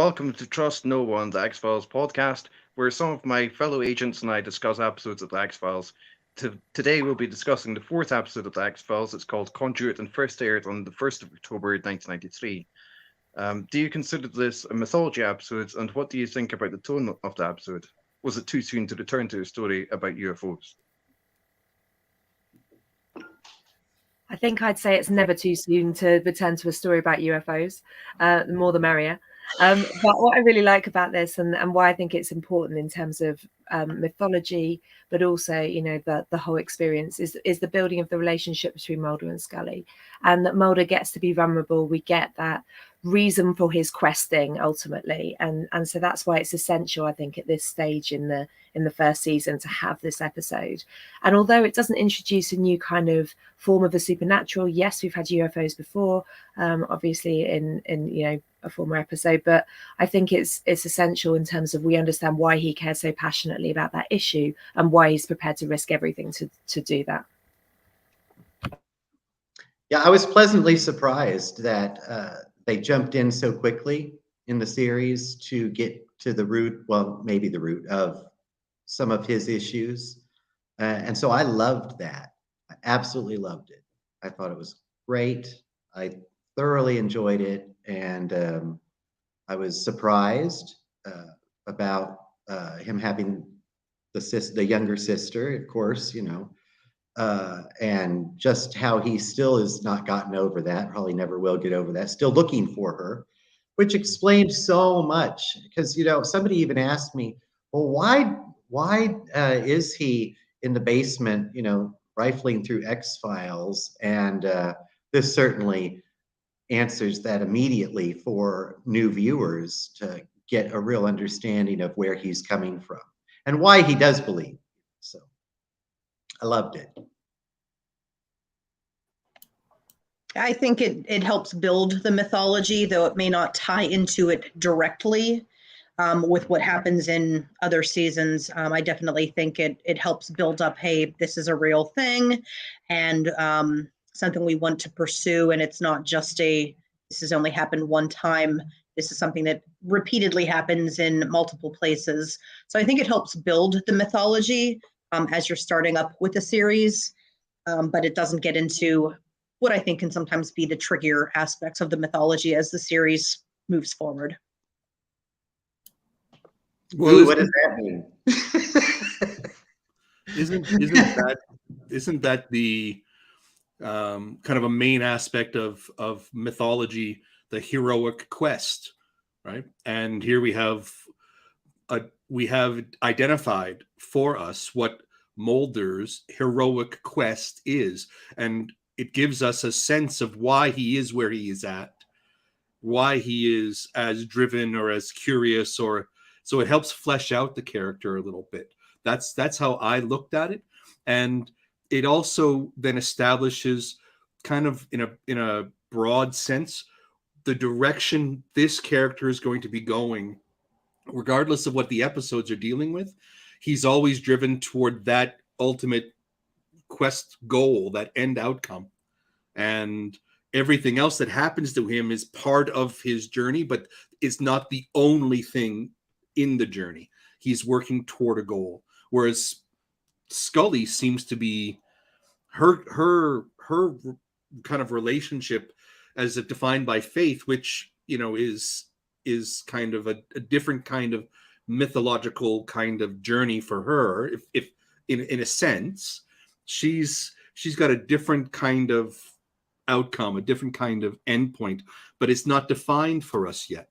welcome to Trust No One, the X-Files podcast, where some of my fellow agents and I discuss episodes of the X-Files. Today we'll be discussing the fourth episode of the X-Files. It's called Conduit and first aired on the 1st of October 1993. Do you consider this a mythology episode, and what do you think about the tone of the episode? Was it too soon to return to a story about UFOs? I think I'd say it's never too soon to return to a story about UFOs. The more the merrier. But what I really like about this and why I think it's important in terms of mythology, but also, the whole experience is the building of the relationship between Mulder and Scully, and that Mulder gets to be vulnerable. We get that reason for his questing ultimately, and so that's why it's essential, I think, at this stage in the first season to have this episode. And although it doesn't introduce a new kind of form of the supernatural, yes, we've had UFOs before, obviously in a former episode, but I think it's essential in terms of we understand why he cares so passionately about that issue and why he's prepared to risk everything to do that. Yeah, I was pleasantly surprised that they jumped in so quickly in the series to get to the root, well, maybe the root of some of his issues. And so I loved that. I absolutely loved it. I thought it was great. I thoroughly enjoyed it. And I was surprised about him having the younger sister, of course, and just how he still has not gotten over that, probably never will get over that, still looking for her, which explained so much. Because, somebody even asked me, well, why is he in the basement, rifling through X-Files? And this certainly answers that immediately for new viewers to get a real understanding of where he's coming from and why he does believe. So I loved it. I think it helps build the mythology, though it may not tie into it directly with what happens in other seasons. I definitely think it helps build up, hey, this is a real thing and something we want to pursue. And it's not just this has only happened one time. This is something that repeatedly happens in multiple places. So I think it helps build the mythology as you're starting up with a series, but it doesn't get into what I think can sometimes be the trickier aspects of the mythology as the series moves forward. Well, what does that mean? Isn't that the kind of a main aspect of mythology, the heroic quest, right? And here we have identified for us what Mulder's heroic quest is, and it gives us a sense of why he is where he is at, why he is as driven or as curious, or so it helps flesh out the character a little bit. That's how I looked at it. And it also then establishes kind of in a broad sense the direction this character is going to be going, regardless of what the episodes are dealing with. He's always driven toward that ultimate quest goal, that end outcome. And everything else that happens to him is part of his journey, but it's not the only thing in the journey. He's working toward a goal. Whereas Scully seems to be her kind of relationship as defined by faith, which, is kind of a different kind of mythological kind of journey for her. If in a sense, she's got a different kind of outcome, a different kind of endpoint, but it's not defined for us yet,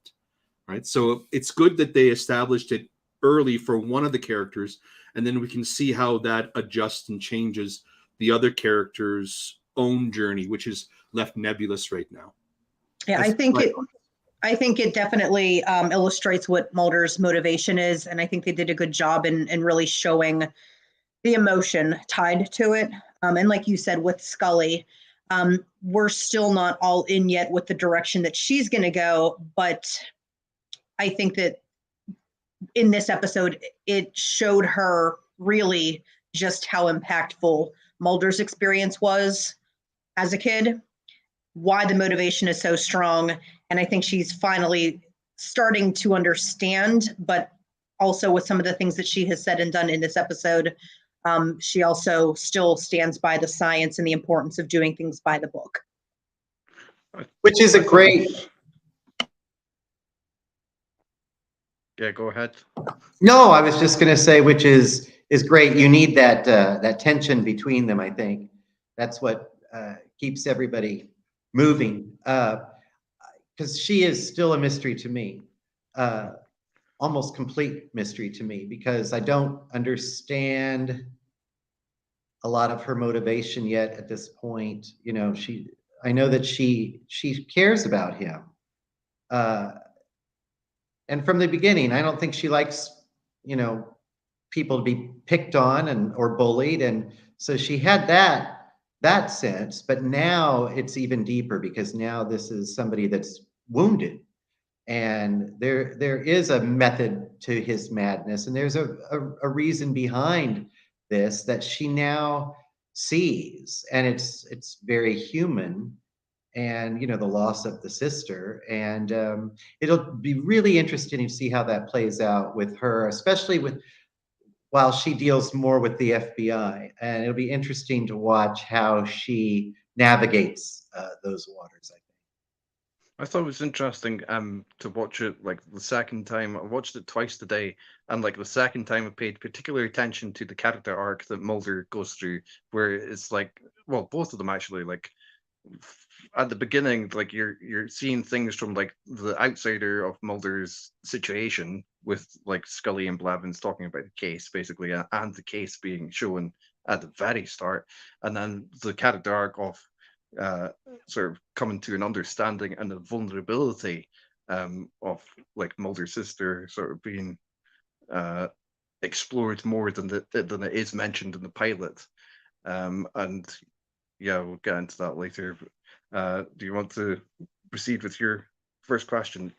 right? So it's good that they established it early for one of the characters, and then we can see how that adjusts and changes the other character's own journey, which is left nebulous right now. Yeah, I think it definitely illustrates what Mulder's motivation is, and I think they did a good job in really showing the emotion tied to it. And like you said, with Scully, we're still not all in yet with the direction that she's going to go, but I think that in this episode, it showed her really just how impactful Mulder's experience was as a kid, why the motivation is so strong. And I think she's finally starting to understand, but also with some of the things that she has said and done in this episode, she also still stands by the science and the importance of doing things by the book. Which is a great. Yeah, go ahead. No, I was just going to say, which is great. You need that that tension between them. I think that's what keeps everybody moving. Because she is still a mystery to me, almost complete mystery to me, because I don't understand a lot of her motivation yet at this point. You know, I know that she cares about him. And from the beginning, I don't think she likes, you know, people to be picked on or bullied. And so she had that sense, but now it's even deeper, because now this is somebody that's wounded. And there is a method to his madness, and there's a reason behind this that she now sees, and it's very human. And you know, the loss of the sister, and it'll be really interesting to see how that plays out with her, especially while she deals more with the FBI. And it'll be interesting to watch how she navigates those waters, I think. I thought it was interesting to watch it like the second time. I watched it twice today, and like the second time I paid particular attention to the character arc that Mulder goes through, where it's like, well, both of them actually, like at the beginning, like you're seeing things from like the outsider of Mulder's situation, with like Scully and Blevins talking about the case basically, and the case being shown at the very start, and then the character arc of sort of coming to an understanding and the vulnerability of like Mulder's sister sort of being explored more than than it is mentioned in the pilot. And yeah, we'll get into that later. Do you want to proceed with your first question,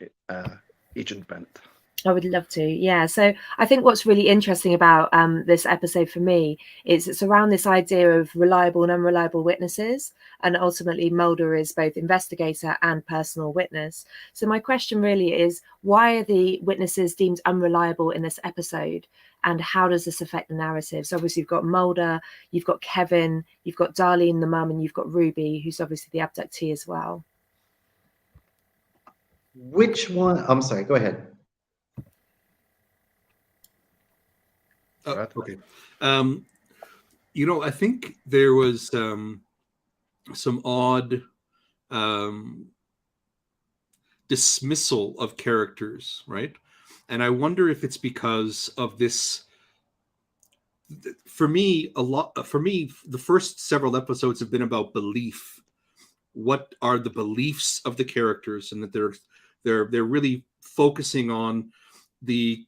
Agent Bent? I would love to. Yeah. So I think what's really interesting about this episode for me is it's around this idea of reliable and unreliable witnesses. And ultimately, Mulder is both investigator and personal witness. So my question really is, why are the witnesses deemed unreliable in this episode? And how does this affect the narrative? So obviously you've got Mulder, you've got Kevin, you've got Darlene, the mum, and you've got Ruby, who's obviously the abductee as well. Which one? I'm sorry, go ahead. Okay. You know, I think there was some odd dismissal of characters, right? And I wonder if it's because of this. For me, the first several episodes have been about belief. What are the beliefs of the characters, and that they're really focusing on the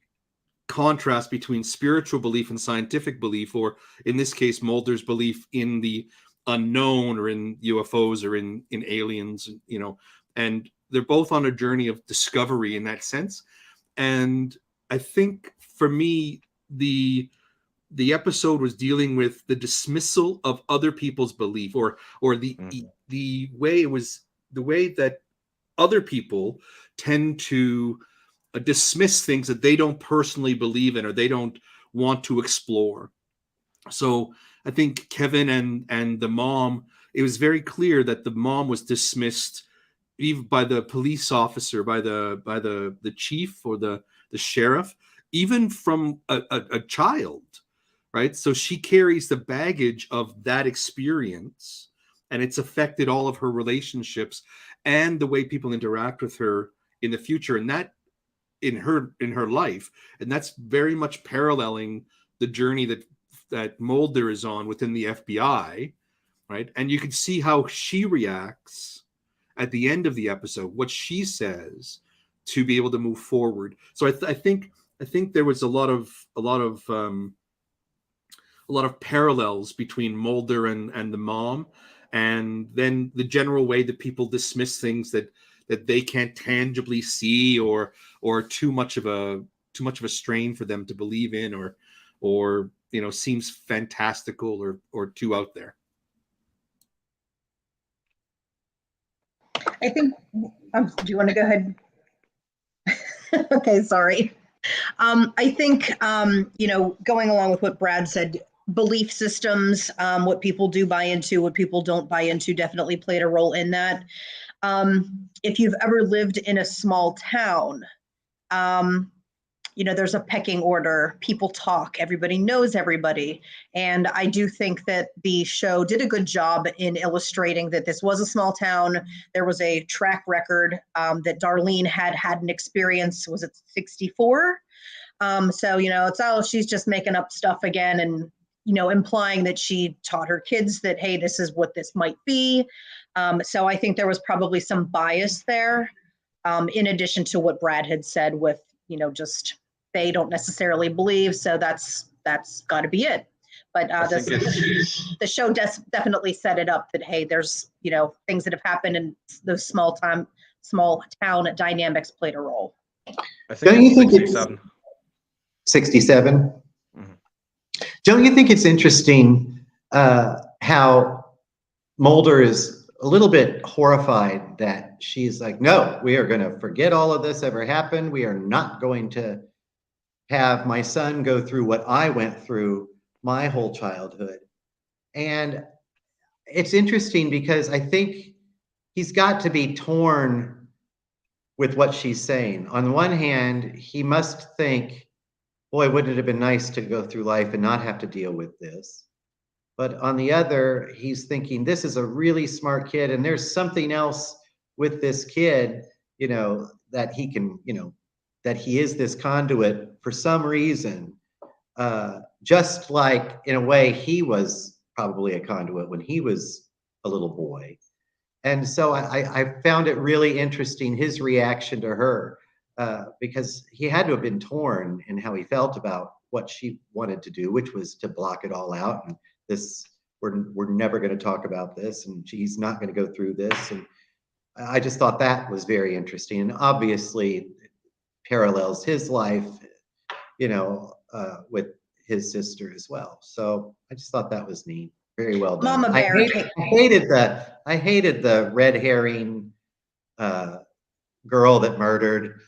contrast between spiritual belief and scientific belief, or in this case, Mulder's belief in the unknown, or in UFOs, or in aliens, you know, and they're both on a journey of discovery in that sense. And I think for me, the episode was dealing with the dismissal of other people's belief, or the way that other people tend to dismiss things that they don't personally believe in, or they don't want to explore. So I think Kevin and the mom, it was very clear that the mom was dismissed even by the police officer, by the chief, or the sheriff, even from a child, right? So she carries the baggage of that experience, and it's affected all of her relationships and the way people interact with her in the future, and that in her life. And that's very much paralleling the journey that Mulder is on within the FBI, right? And you can see how she reacts at the end of the episode, what she says, to be able to move forward. So I think there was a lot of parallels between Mulder and the mom, and then the general way that people dismiss things that they can't tangibly see, or too much of a strain for them to believe in, or you know, seems fantastical or too out there. I think, do you want to go ahead? Okay, sorry. I think, going along with what Brad said, belief systems, what people do buy into, what people don't buy into, definitely played a role in that. If you've ever lived in a small town, there's a pecking order. People talk. Everybody knows everybody. And I do think that the show did a good job in illustrating that this was a small town. There was a track record that Darlene had an experience, was it 64? So, it's she's just making up stuff again and, implying that she taught her kids that, hey, this is what this might be. So I think there was probably some bias there, in addition to what Brad had said with, just they don't necessarily believe. So that's got to be it. But the show definitely set it up that, hey, there's, things that have happened and those small town dynamics played a role. I think Don't you it's think 67. 67? Mhm. Don't you think it's interesting how Mulder is a little bit horrified that she's like, no, we are going to forget all of this ever happened. We are not going to have my son go through what I went through my whole childhood. And it's interesting because I think he's got to be torn with what she's saying. On the one hand, he must think, boy, wouldn't it have been nice to go through life and not have to deal with this? But on the other, he's thinking, this is a really smart kid, and there's something else with this kid, that he can, that he is this conduit for some reason. Just like, in a way, he was probably a conduit when he was a little boy. And so I found it really interesting, his reaction to her, because he had to have been torn in how he felt about what she wanted to do, which was to block it all out. And we're never going to talk about this, and she's not going to go through this. And I just thought that was very interesting. And obviously parallels his life, with his sister as well. So I just thought that was neat. Very well done. Mama Bear. I hated the red herring girl that murdered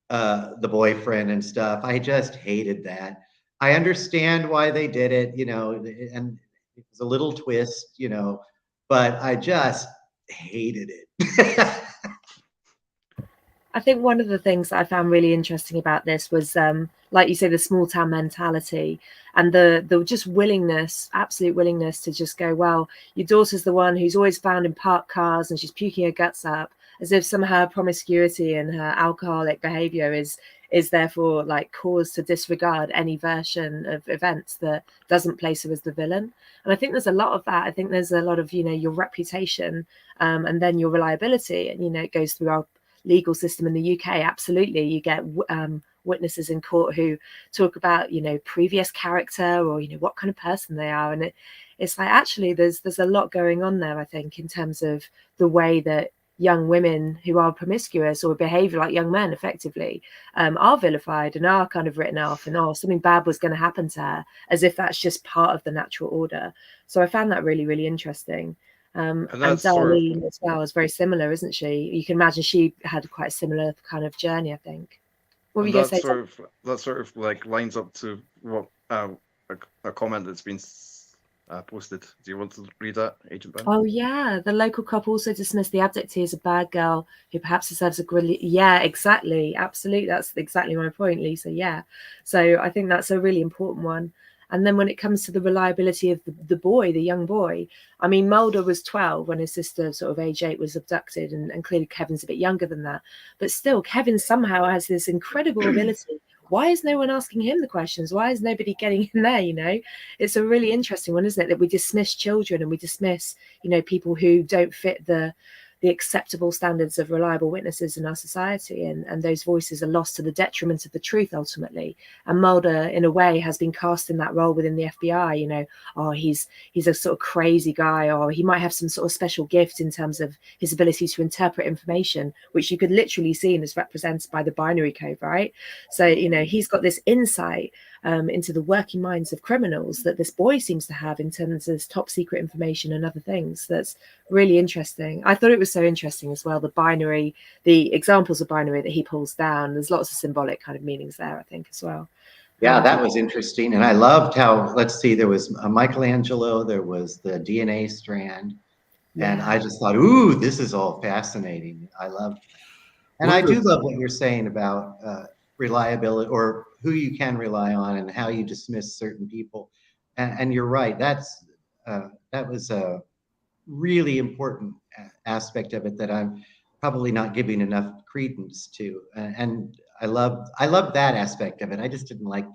the boyfriend and stuff. I just hated that. I understand why they did it, and it was a little twist, but I just hated it. I think one of the things that I found really interesting about this was, like you say, the small town mentality and the just willingness, absolute willingness to just go, well, your daughter's the one who's always found in parked cars and she's puking her guts up, as if somehow her promiscuity and her alcoholic behavior is therefore like cause to disregard any version of events that doesn't place her as the villain. And I think there's a lot of that. I think there's a lot of, your reputation, and then your reliability, and, it goes through our legal system in the UK. Absolutely. You get witnesses in court who talk about, previous character or, what kind of person they are. And it's like, actually, there's a lot going on there, I think, in terms of the way that young women who are promiscuous or behave like young men effectively are vilified and are kind of written off, and something bad was going to happen to her, as if that's just part of the natural order. So I found that really, really interesting. And Darlene as well is very similar, isn't she? You can imagine she had quite a similar kind of journey, I think. What were you going to say? That sort of like lines up to what a comment that's been posted. Do you want to read that, Agent Ben? Oh yeah, the local cop also dismissed the abductee as a bad girl who perhaps deserves a good. Yeah, exactly, absolutely. That's exactly my point, Lisa. Yeah, so I think that's a really important one. And then when it comes to the reliability of the young boy, I mean, Mulder was 12 when his sister, sort of age 8, was abducted, and clearly Kevin's a bit younger than that. But still, Kevin somehow has this incredible ability. Why is no one asking him the questions? Why is nobody getting in there? It's a really interesting one, isn't it? That we dismiss children and we dismiss, people who don't fit the acceptable standards of reliable witnesses in our society, and those voices are lost to the detriment of the truth ultimately. And Mulder, in a way, has been cast in that role within the FBI. He's a sort of crazy guy, or he might have some sort of special gift in terms of his ability to interpret information, which you could literally see and is represented by the binary code, right? So he's got this insight into the working minds of criminals that this boy seems to have in terms of this top secret information and other things. That's really interesting. I thought it was so interesting as well, the examples of binary that he pulls down. There's lots of symbolic kind of meanings there, I think, as well. Yeah, that was interesting. And I loved how, let's see, there was Michelangelo, there was the DNA strand. And I just thought, ooh, this is all fascinating. I love that. And I do love what you're saying about reliability, or who you can rely on and how you dismiss certain people. And you're right, that was a really important aspect of it that I'm probably not giving enough credence to. And I love that aspect of it. I just didn't like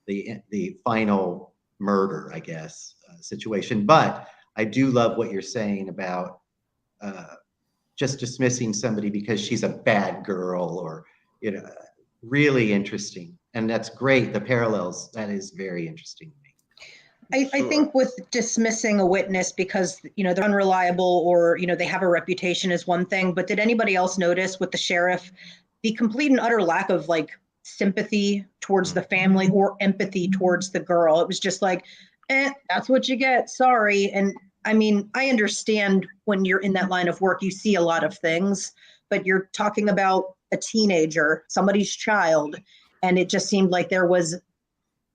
the final murder, I guess, situation. But I do love what you're saying about just dismissing somebody because she's a bad girl, or, you know, really interesting. And that's great. The parallels, that is very interesting to me. I think with dismissing a witness because, you know, they're unreliable, or, you know, they have a reputation, is one thing. But did anybody else notice with the sheriff, the complete and utter lack of like sympathy towards the family or empathy towards the girl? It was just like, that's what you get. Sorry. And I mean, I understand when you're in that line of work, you see a lot of things, but you're talking about a teenager, somebody's child. And it just seemed like there was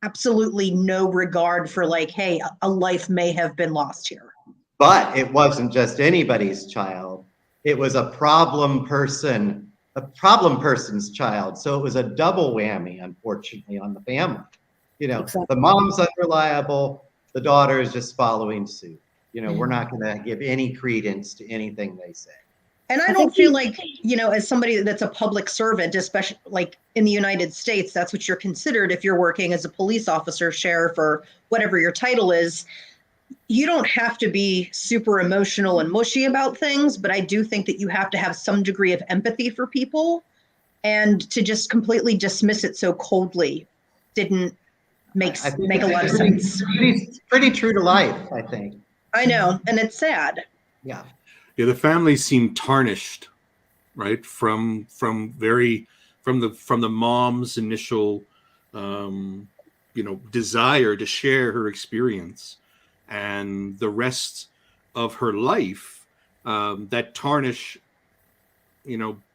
absolutely no regard for like, hey, a life may have been lost here. But it wasn't just anybody's child. It was a problem person's child. So it was a double whammy, unfortunately, on the family. You know, Exactly. the mom's unreliable, the daughter is just following suit. You know, we're not going to give any credence to anything they say. And I don't feel like, you know, as somebody that's a public servant, especially like in the United States, that's what you're considered if you're working as a police officer, sheriff, or whatever your title is. You don't have to be super emotional and mushy about things, but I do think that you have to have some degree of empathy for people, and to just completely dismiss it so coldly didn't make a lot of sense. Pretty true to life, I think. I know, and it's sad. Yeah. Yeah, the family seemed tarnished, right? From the mom's initial, desire to share her experience, and the rest of her life, that tarnish,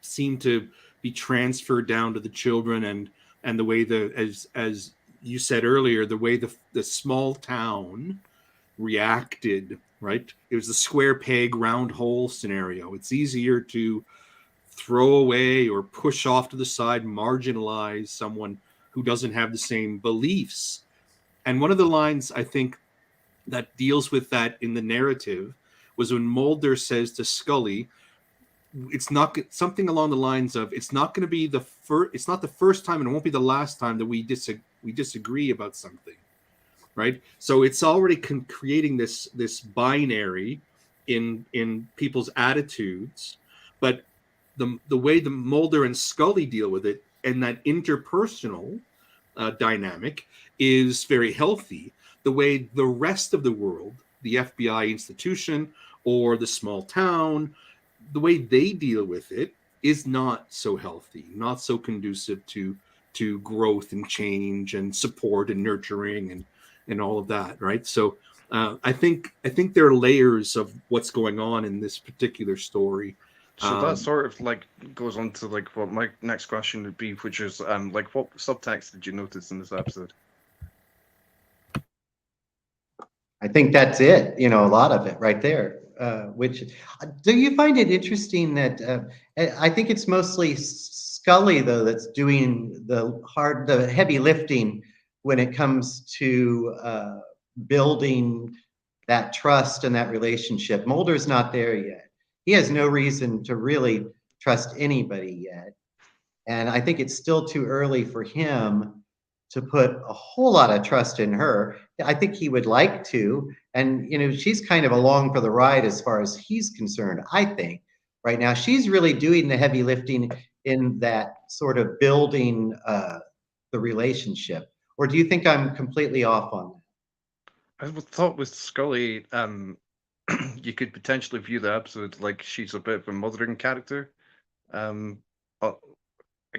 seemed to be transferred down to the children, and the way as you said earlier, the way the small town reacted. Right? It was the square peg, round hole scenario. It's easier to throw away or push off to the side, marginalize someone who doesn't have the same beliefs. And one of the lines I think that deals with that in the narrative was when Mulder says to Scully, it's not something along the lines of, it's not going to be it's not the first time and it won't be the last time that we disagree about something. Right, so it's already creating this binary in people's attitudes, but the way the Mulder and Scully deal with it and that interpersonal dynamic is very healthy. The way the rest of the world, the FBI institution or the small town, the way they deal with it is not so healthy, not so conducive to growth and change and support and nurturing and all of that, right? So I think there are layers of what's going on in this particular story. So that sort of like goes on to like what my next question would be, which is like what subtext did you notice in this episode? I think that's it. You know, a lot of it right there. Which do you find it interesting that I think it's mostly Scully though that's doing the heavy lifting when it comes to building that trust and that relationship. Mulder's not there yet. He has no reason to really trust anybody yet. And I think it's still too early for him to put a whole lot of trust in her. I think he would like to. And, you know, she's kind of along for the ride as far as he's concerned, I think. Right now, she's really doing the heavy lifting in that sort of building the relationship. Or do you think I'm completely off on that? I thought with Scully, you could potentially view the episode like she's a bit of a mothering character. I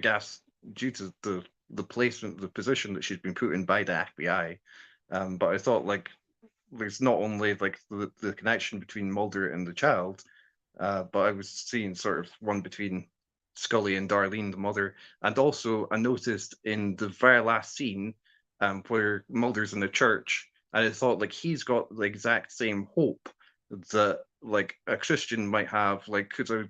guess due to the placement, the position that she's been put in by the FBI. But I thought like there's not only like the connection between Mulder and the child, but I was seeing sort of one between Scully and Darlene, the mother, and also I noticed in the very last scene, where Mulder's in the church, and I thought like he's got the exact same hope that like a Christian might have, like because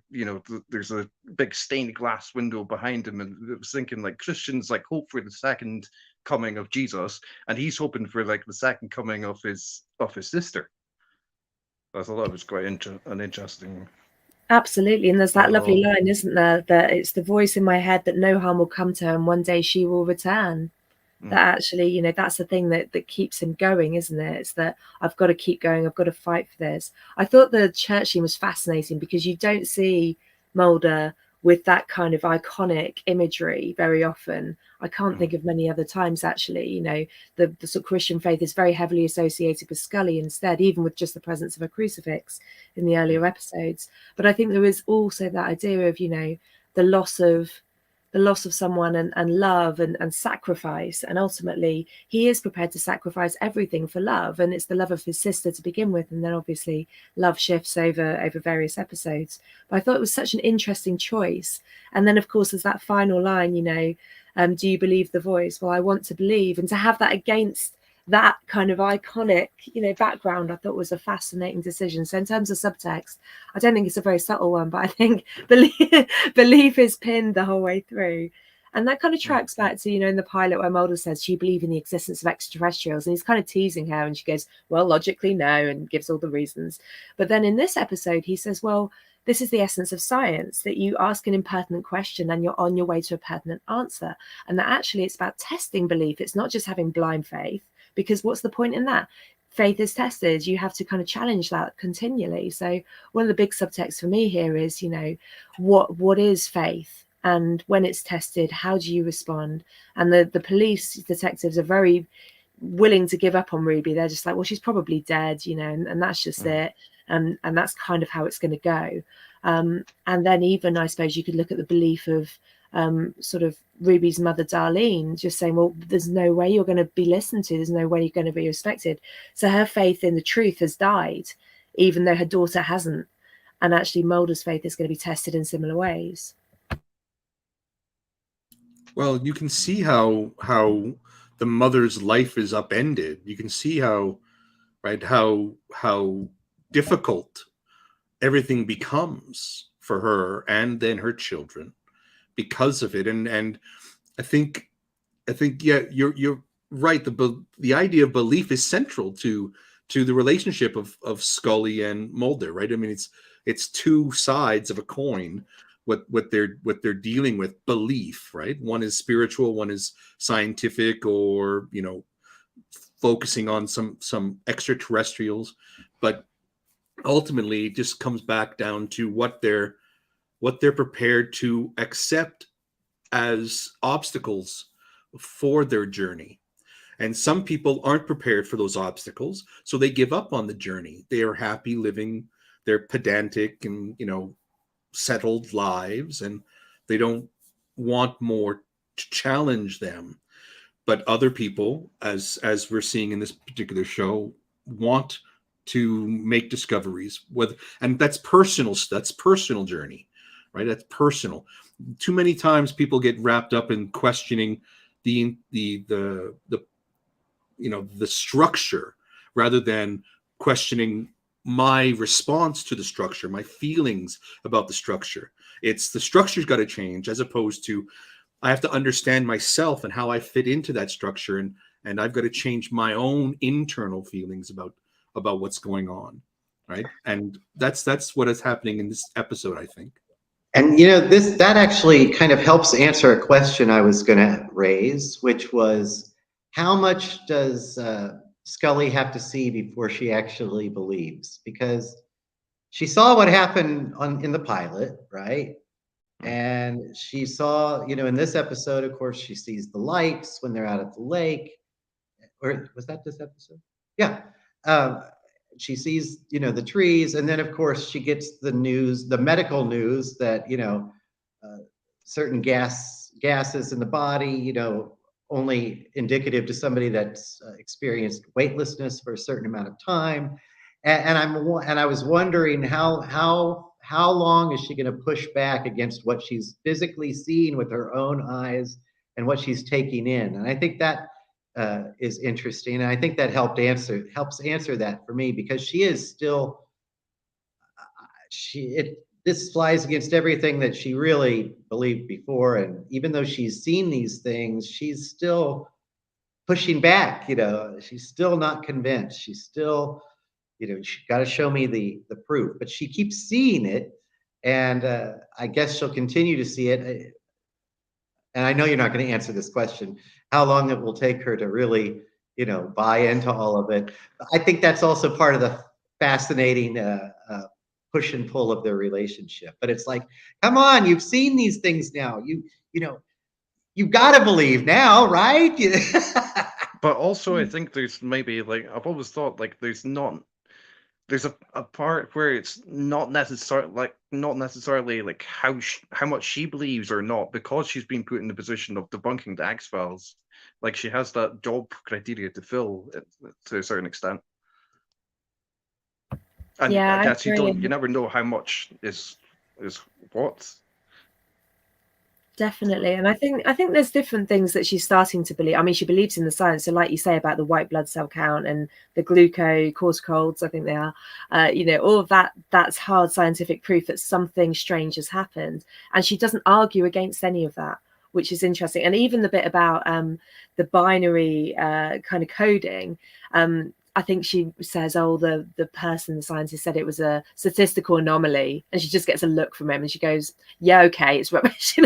there's a big stained glass window behind him, and I was thinking like Christians like hope for the second coming of Jesus, and he's hoping for like the second coming of his sister. I thought that was quite an interesting. Absolutely. And there's that lovely line, isn't there, that it's the voice in my head that no harm will come to her and one day she will return. That actually, that's the thing that keeps him going, isn't it? It's that I've got to keep going. I've got to fight for this. I thought the church scene was fascinating because you don't see Mulder with that kind of iconic imagery very often. I can't think of many other times, actually. The sort of Christian faith is very heavily associated with Scully instead, even with just the presence of a crucifix in the earlier episodes. But I think there is also that idea of, the loss of someone and love and sacrifice, and ultimately he is prepared to sacrifice everything for love, and it's the love of his sister to begin with, and then obviously love shifts over various episodes. But I thought it was such an interesting choice. And then of course there's that final line, do you believe the voice? Well, I want to believe. And to have that against that kind of iconic, background, I thought was a fascinating decision. So in terms of subtext, I don't think it's a very subtle one, but I think belief is pinned the whole way through. And that kind of tracks back to, in the pilot where Mulder says, do you believe in the existence of extraterrestrials? And he's kind of teasing her and she goes, well, logically, no, and gives all the reasons. But then in this episode, he says, well, this is the essence of science, that you ask an impertinent question and you're on your way to a pertinent answer. And that actually it's about testing belief. It's not just having blind faith. Because what's the point in that? Faith is tested. You have to kind of challenge that continually. So one of the big subtexts for me here is, what is faith? And when it's tested, how do you respond? And the police detectives are very willing to give up on Ruby. They're just like, well, she's probably dead, and that's just it. And that's kind of how it's going to go. And then even, I suppose, you could look at the belief of sort of Ruby's mother, Darlene, just saying, well, there's no way you're going to be listened to. There's no way you're going to be respected. So her faith in the truth has died, even though her daughter hasn't. And actually Mulder's faith is going to be tested in similar ways. Well, you can see how the mother's life is upended. You can see how difficult everything becomes for her and then her children because of it. And I think yeah, you're right. The idea of belief is central to the relationship of Scully and Mulder, right? I mean, it's two sides of a coin. What they're dealing with, belief, right? One is spiritual, one is scientific, or focusing on some extraterrestrials, but ultimately it just comes back down to what they're prepared to accept as obstacles for their journey. And some people aren't prepared for those obstacles, so they give up on the journey. They are happy living their pedantic and settled lives, and they don't want more to challenge them. But other people, as we're seeing in this particular show, want to make discoveries and that's personal journey, right? That's personal. Too many times people get wrapped up in questioning the structure rather than questioning my response to the structure, my feelings about the structure. It's the structure's got to change, as opposed to I have to understand myself and how I fit into that structure, and I've got to change my own internal feelings about what's going on, right? And that's what is happening in this episode, I think. And that actually kind of helps answer a question I was going to raise, which was, how much does Scully have to see before she actually believes? Because she saw what happened in the pilot, right? And she saw, in this episode, of course, she sees the lights when they're out at the lake. Or was that this episode? Yeah. She sees, the trees. And then, of course, she gets the news, the medical news that, certain gases in the body, only indicative to somebody that's experienced weightlessness for a certain amount of time. And I was wondering how long is she going to push back against what she's physically seeing with her own eyes and what she's taking in. And I think that is interesting. And I think that helps answer that for me, because she is still this flies against everything that she really believed before. And even though she's seen these things, she's still pushing back. She's still not convinced. She's still, she got to show me the proof. But she keeps seeing it, and I guess she'll continue to see it. And I know you're not going to answer this question, how long it will take her to really, buy into all of it. I think that's also part of the fascinating push and pull of their relationship. But it's like, come on, you've seen these things now. You've got to believe now, right? But also, I think there's maybe, like, I've always thought, like, there's a part where it's not necessarily like how much she believes or not, because she's been put in the position of debunking the X-Files. Like, she has that job criteria to fill to a certain extent. And Yeah, I I guess you agree. never know how much is what. Definitely. And I think there's different things that she's starting to believe. I mean, she believes in the science. So like you say about the white blood cell count and the glucocorticoids, I think they are, all of that's hard scientific proof that something strange has happened. And she doesn't argue against any of that, which is interesting. And even the bit about the binary kind of coding, I think she says, oh, the scientist said it was a statistical anomaly, and she just gets a look from him and she goes, yeah, okay, it's rubbish,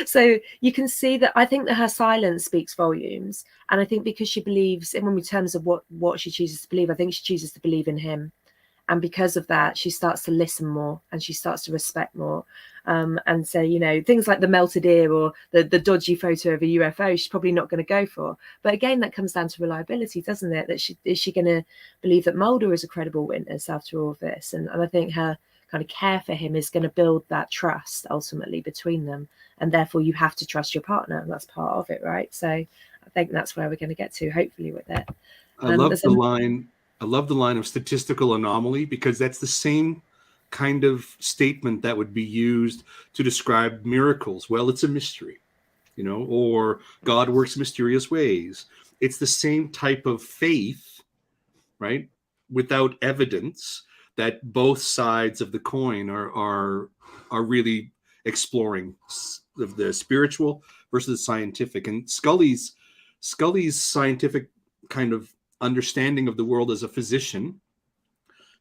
So you can see that I think that her silence speaks volumes. And I think because she believes in terms of what she chooses to believe, I think she chooses to believe in him. And because of that, she starts to listen more and she starts to respect more. And so, things like the melted ear or the dodgy photo of a UFO, she's probably not going to go for. But again, that comes down to reliability, doesn't it? That is she going to believe that Mulder is a credible witness after all of this? And I think her kind of care for him is going to build that trust ultimately between them. And therefore, you have to trust your partner. And that's part of it, right? So I think that's where we're going to get to, hopefully, with it. I love the line of statistical anomaly, because that's the same kind of statement that would be used to describe miracles. Well, it's a mystery, or God works mysterious ways. It's the same type of faith, right? Without evidence, that both sides of the coin are really exploring of the spiritual versus the scientific. And Scully's scientific kind of understanding of the world as a physician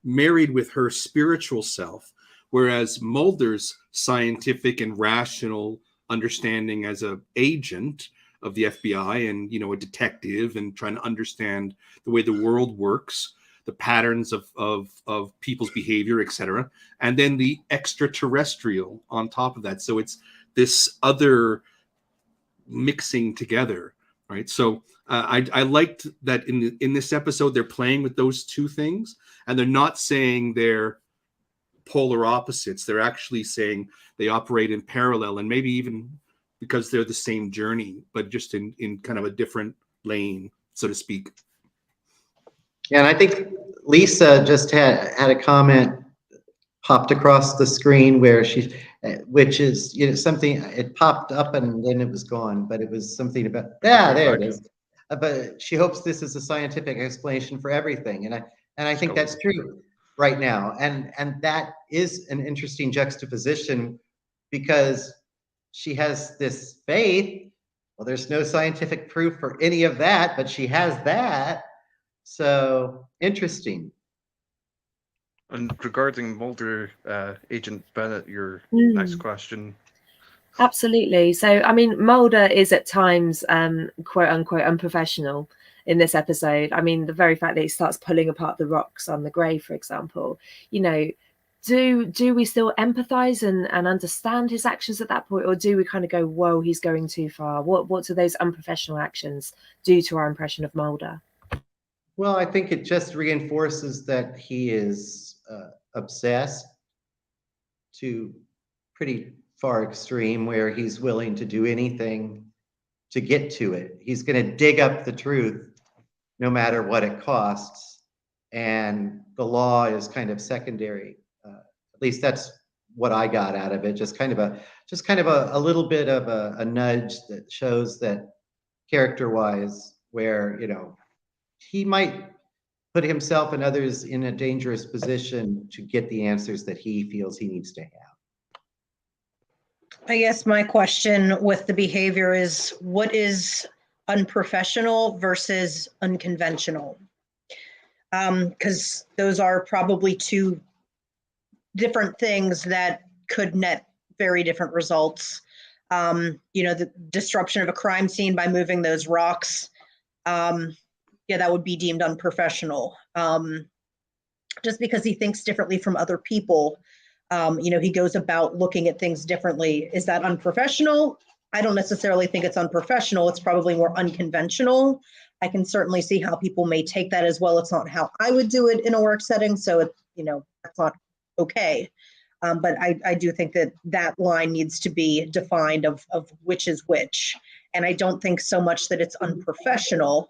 married with her spiritual self, whereas Mulder's scientific and rational understanding as an agent of the FBI and a detective and trying to understand the way the world works, the patterns of people's behavior, etc., and then the extraterrestrial on top of that. So it's this other mixing together, right? So I liked that in this episode they're playing with those two things, and they're not saying they're polar opposites. They're actually saying they operate in parallel, and maybe even because they're the same journey, but just in kind of a different lane, so to speak. Yeah, and I think Lisa just had a comment popped across the screen where which is something. It popped up and then it was gone, but it was something about there it is. But she hopes this is a scientific explanation for everything, and I think that's true right now, and that is an interesting juxtaposition, because she has this faith. Well, there's no scientific proof for any of that, but she has that. So interesting. And regarding Mulder, Agent Bennett, your next question. Absolutely. So, I mean, Mulder is at times, quote unquote, unprofessional in this episode. I mean, the very fact that he starts pulling apart the rocks on the grave, for example, do we still empathize and understand his actions at that point, or do we kind of go, whoa, he's going too far? What do those unprofessional actions do to our impression of Mulder? Well, I think it just reinforces that he is obsessed to pretty far extreme, where he's willing to do anything to get to it. He's going to dig up the truth no matter what it costs. And the law is kind of secondary. At least that's what I got out of it. Just kind of a little bit of a nudge that shows that character-wise, where, you know, he might put himself and others in a dangerous position to get the answers that he feels he needs to have. I guess my question with the behavior is, what is unprofessional versus unconventional? Because those are probably two different things that could net very different results. You know, the disruption of a crime scene by moving those rocks, yeah, that would be deemed unprofessional. Just because he thinks differently from other people, you know, he goes about looking at things differently. Is that unprofessional? I don't necessarily think it's unprofessional. It's probably more unconventional. I can certainly see how people may take that as well. It's not how I would do it in a work setting, so it, you know, that's not okay. But I do think that that line needs to be defined of which is which. And I don't think so much that it's unprofessional.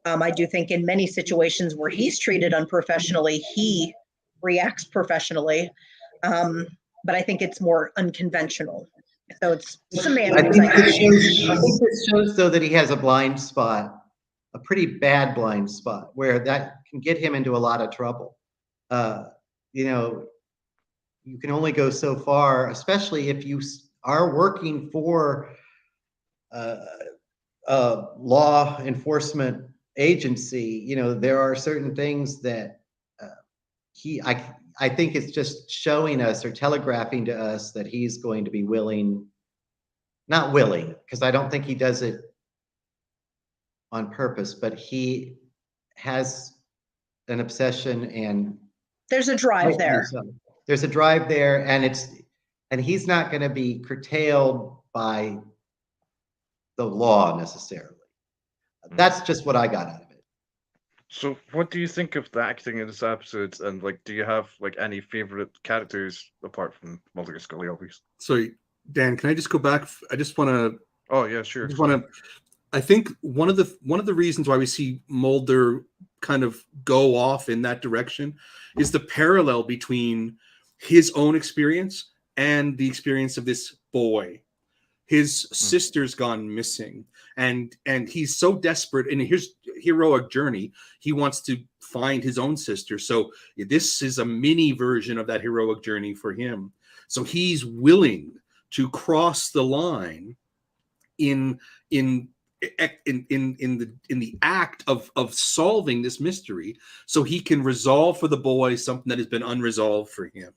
I do think in many situations where he's treated unprofessionally, he reacts professionally. But I think it's more unconventional. So it's semantics. I think this shows, though, that he has a blind spot, a pretty bad blind spot, where that can get him into a lot of trouble. You know, you can only go so far, especially if you are working for a law enforcement agency. You know, there are certain things that I think it's just showing us or telegraphing to us that he's going to be not willing, because I don't think he does it on purpose, but he has an obsession, and there's a drive there. There's a drive there, and he's not going to be curtailed by the law necessarily. That's just what I got out of it. So, what do you think of the acting in this episode? And like, do you have like any favorite characters apart from Mulder and Scully, obviously? Sorry, Dan, can I just go back? I just want to. Oh yeah, sure. I just want to. I think one of the reasons why we see Mulder kind of go off in that direction is the parallel between his own experience and the experience of this boy. His sister's gone missing, and he's so desperate in his heroic journey. He wants to find his own sister. So this is a mini version of that heroic journey for him. So he's willing to cross the line in the act of solving this mystery, so he can resolve for the boy something that has been unresolved for him.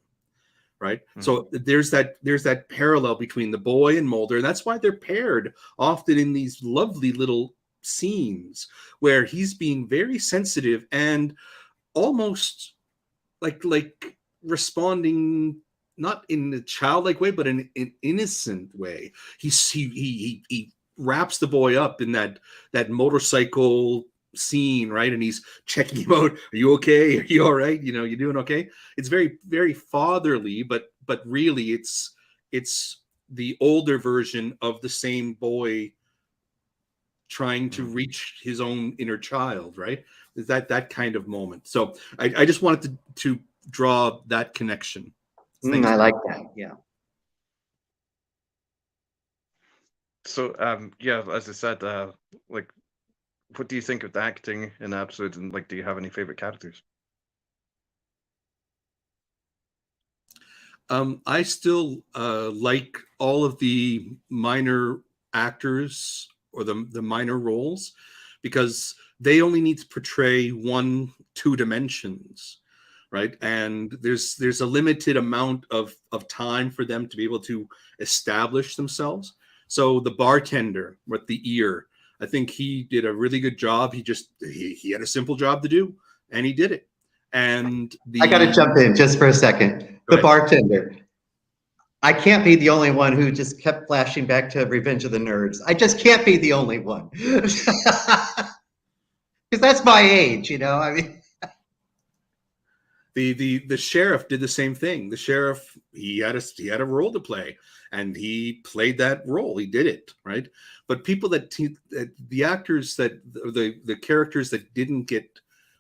Right. Mm-hmm. So there's that parallel between the boy and Mulder, and that's why they're paired often in these lovely little scenes where he's being very sensitive and almost like responding not in a childlike way, but in an innocent way. He wraps the boy up in that motorcycle scene, right? And he's checking him out. Are you okay? Are you all right? You know, you doing okay? It's very, very fatherly, but really it's the older version of the same boy trying to reach his own inner child, right? Is that kind of moment. So I just wanted to draw that connection. I like that. Yeah. So yeah, as I said, like, what do you think of the acting in the episode, and like, do you have any favorite characters? I still like all of the minor actors or the minor roles, because they only need to portray 1-2 dimensions, right? And there's a limited amount of time for them to be able to establish themselves. So the bartender with the ear, I think he did a really good job. He had a simple job to do, and he did it. And I got to jump in just for a second. The bartender. I can't be the only one who just kept flashing back to Revenge of the Nerds. I just can't be the only one. Because that's my age, you know? I mean. The sheriff did the same thing. The sheriff, he had a role to play, and he played that role. He did it right. But people the actors that the characters that didn't get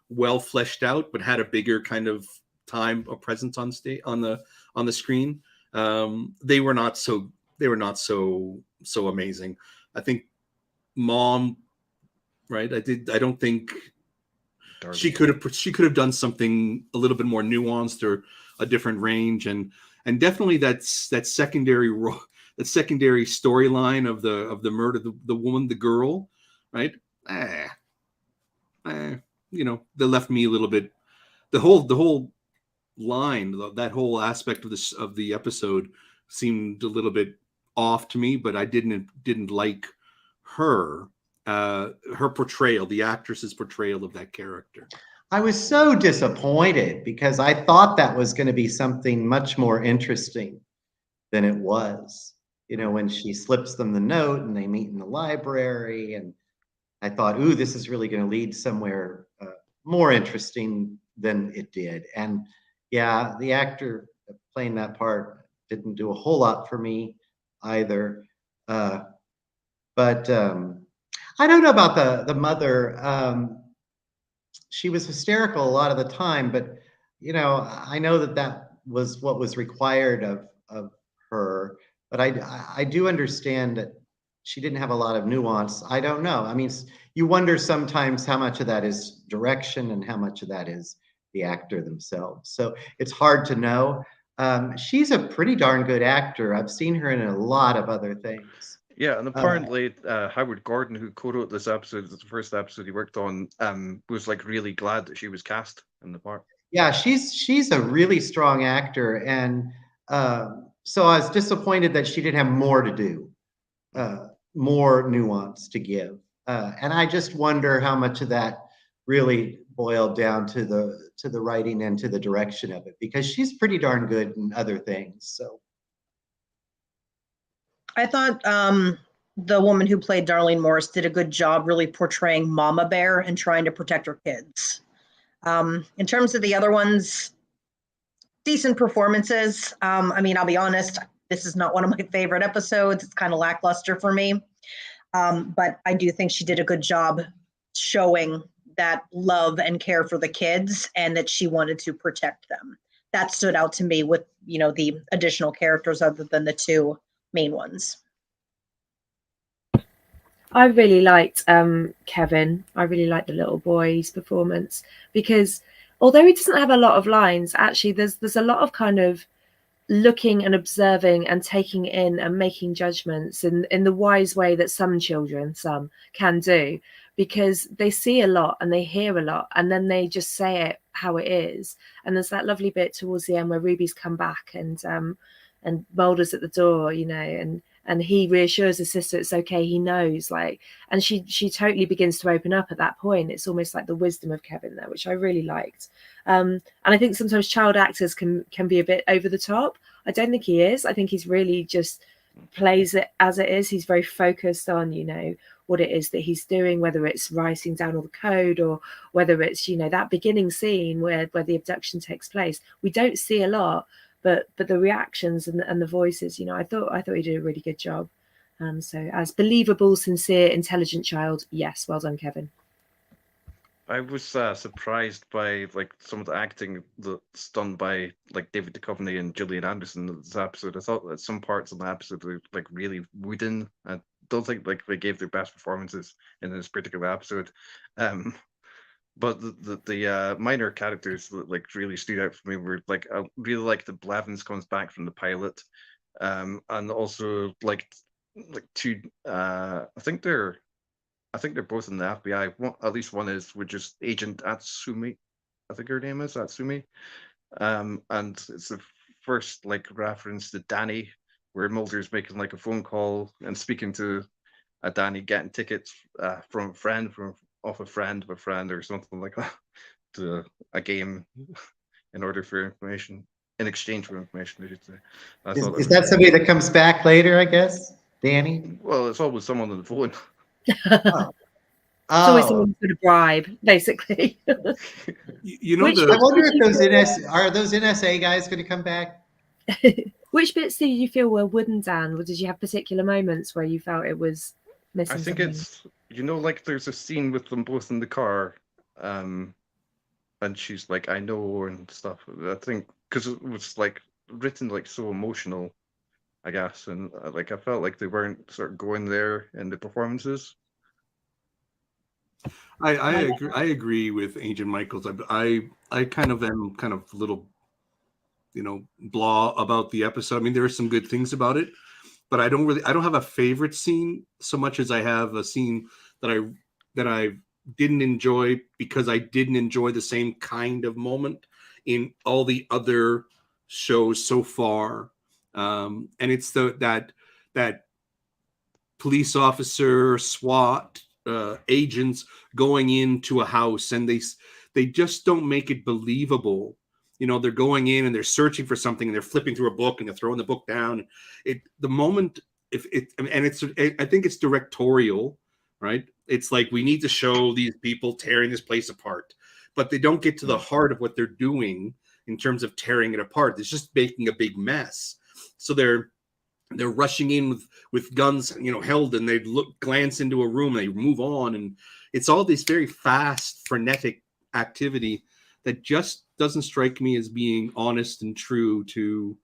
well fleshed out, but had a bigger kind of time or presence on stage on the screen, they were not so amazing. I think Mom, right? I don't think Darling. she could have done something a little bit more nuanced or a different range, and definitely that secondary storyline of the murder, the woman, the girl, right? They left me a little bit. The whole line, that whole aspect of the episode seemed a little bit off to me, but I didn't like her portrayal, the actress's portrayal of that character. I was so disappointed because I thought that was going to be something much more interesting than it was. When she slips them the note and they meet in the library, and I thought, ooh, this is really going to lead somewhere more interesting than it did. And yeah, the actor playing that part didn't do a whole lot for me either. But I don't know about the mother. She was hysterical a lot of the time, but I know that was what was required of her. But I do understand that she didn't have a lot of nuance. I don't know. I mean, you wonder sometimes how much of that is direction and how much of that is the actor themselves. So it's hard to know. She's a pretty darn good actor. I've seen her in a lot of other things. Yeah, and apparently Howard Gordon, who co-wrote this episode, the first episode he worked on, was like really glad that she was cast in the part. Yeah, she's a really strong actor, and so I was disappointed that she didn't have more to do, more nuance to give, and I just wonder how much of that really boiled down to the writing and to the direction of it, because she's pretty darn good in other things. So I thought the woman who played Darlene Morris did a good job really portraying Mama Bear and trying to protect her kids. In terms of the other ones, decent performances. I mean, I'll be honest, this is not one of my favorite episodes. It's kind of lackluster for me. But I do think she did a good job showing that love and care for the kids and that she wanted to protect them. That stood out to me with, the additional characters other than the two main ones. I really liked Kevin. I really liked the little boy's performance, because although he doesn't have a lot of lines, actually there's a lot of kind of looking and observing and taking in and making judgments in the wise way that some can do, because they see a lot and they hear a lot and then they just say it how it is. And there's that lovely bit towards the end where Ruby's come back and Mulder's at the door, and he reassures his sister it's okay, he knows, and she totally begins to open up at that point. It's almost like the wisdom of Kevin there, which I really liked. And I think sometimes child actors can be a bit over the top. I don't think he is. I think he's really just plays it as it is. He's very focused on, what it is that he's doing, whether it's writing down all the code or whether it's, that beginning scene where the abduction takes place. We don't see a lot, but the reactions and the voices, I thought he did a really good job. So as believable, sincere, intelligent child, yes, well done, Kevin. I was surprised by some of the acting that's done by David Duchovny and Gillian Anderson in this episode. I thought that some parts of the episode were really wooden. I don't think they gave their best performances in this particular episode. But the minor characters that really stood out for me were I really liked that Blevins comes back from the pilot, and also two. I think they're both in the FBI. At least one is, which is Agent Atsumi. I think her name is Atsumi. And it's the first reference to Danny, where Mulder's making a phone call and speaking to Danny, getting tickets from a friend off a friend of a friend or something like that to a game in exchange for information, I should say. Is that somebody that comes back later, I guess? Danny? Well, it's always someone on the phone. Oh. It's always Oh, some sort of bribe, basically. You know, Which I the wonder did if you are those NSA guys going to come back? Which bits did you feel were wooden, Dan? Or did you have particular moments where you felt it was I missing think something? it's, like there's a scene with them both in the car, and she's like, "I know" and stuff. I think because it was like written like so emotional, I guess, and like I felt like they weren't sort of going there in the performances. I agree with Agent Michaels. I kind of am kind of a little, blah about the episode. I mean, there are some good things about it, but I don't have a favorite scene so much as I have a scene that I didn't enjoy because I didn't enjoy the same kind of moment in all the other shows so far. And it's that police officer, SWAT agents going into a house, and they just don't make it believable. They're going in and they're searching for something, and they're flipping through a book and they're throwing the book down. The moment, if it and it's I think it's directorial, right? It's like, we need to show these people tearing this place apart, but they don't get to the heart of what they're doing in terms of tearing it apart. It's just making a big mess. So they're rushing in with guns, held, and they glance into a room, and they move on, and it's all this very fast, frenetic activity that just doesn't strike me as being honest and true to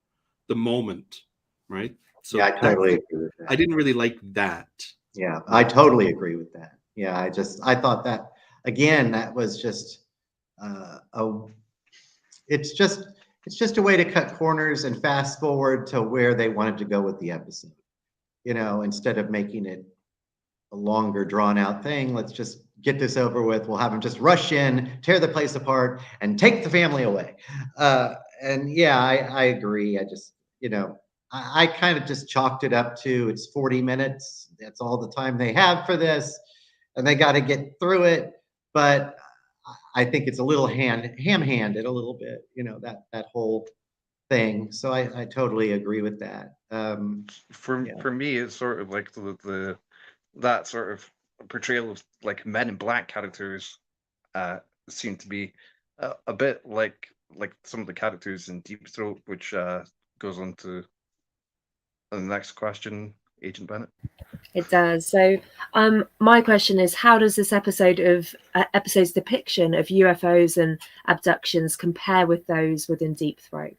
the moment, right? So Yeah, I totally agree with that. I didn't really like that. Yeah, I totally agree with that. Yeah, I thought that again, that was just it's just a way to cut corners and fast forward to where they wanted to go with the episode. Instead of making it a longer drawn out thing, let's just get this over with. We'll have them just rush in, tear the place apart, and take the family away. And yeah, I agree. I just, I kind of just chalked it up to, it's 40 minutes. That's all the time they have for this, and they got to get through it. But I think it's a little ham-handed a little bit, that whole thing. So I totally agree with that. For me, it's sort of like the that sort of portrayal of like Men in Black characters seem to be a bit like some of the characters in Deep Throat, which goes on to the next question, Agent Bennett. It does. So, my question is, how does this episode's depiction of UFOs and abductions compare with those within Deep Throat?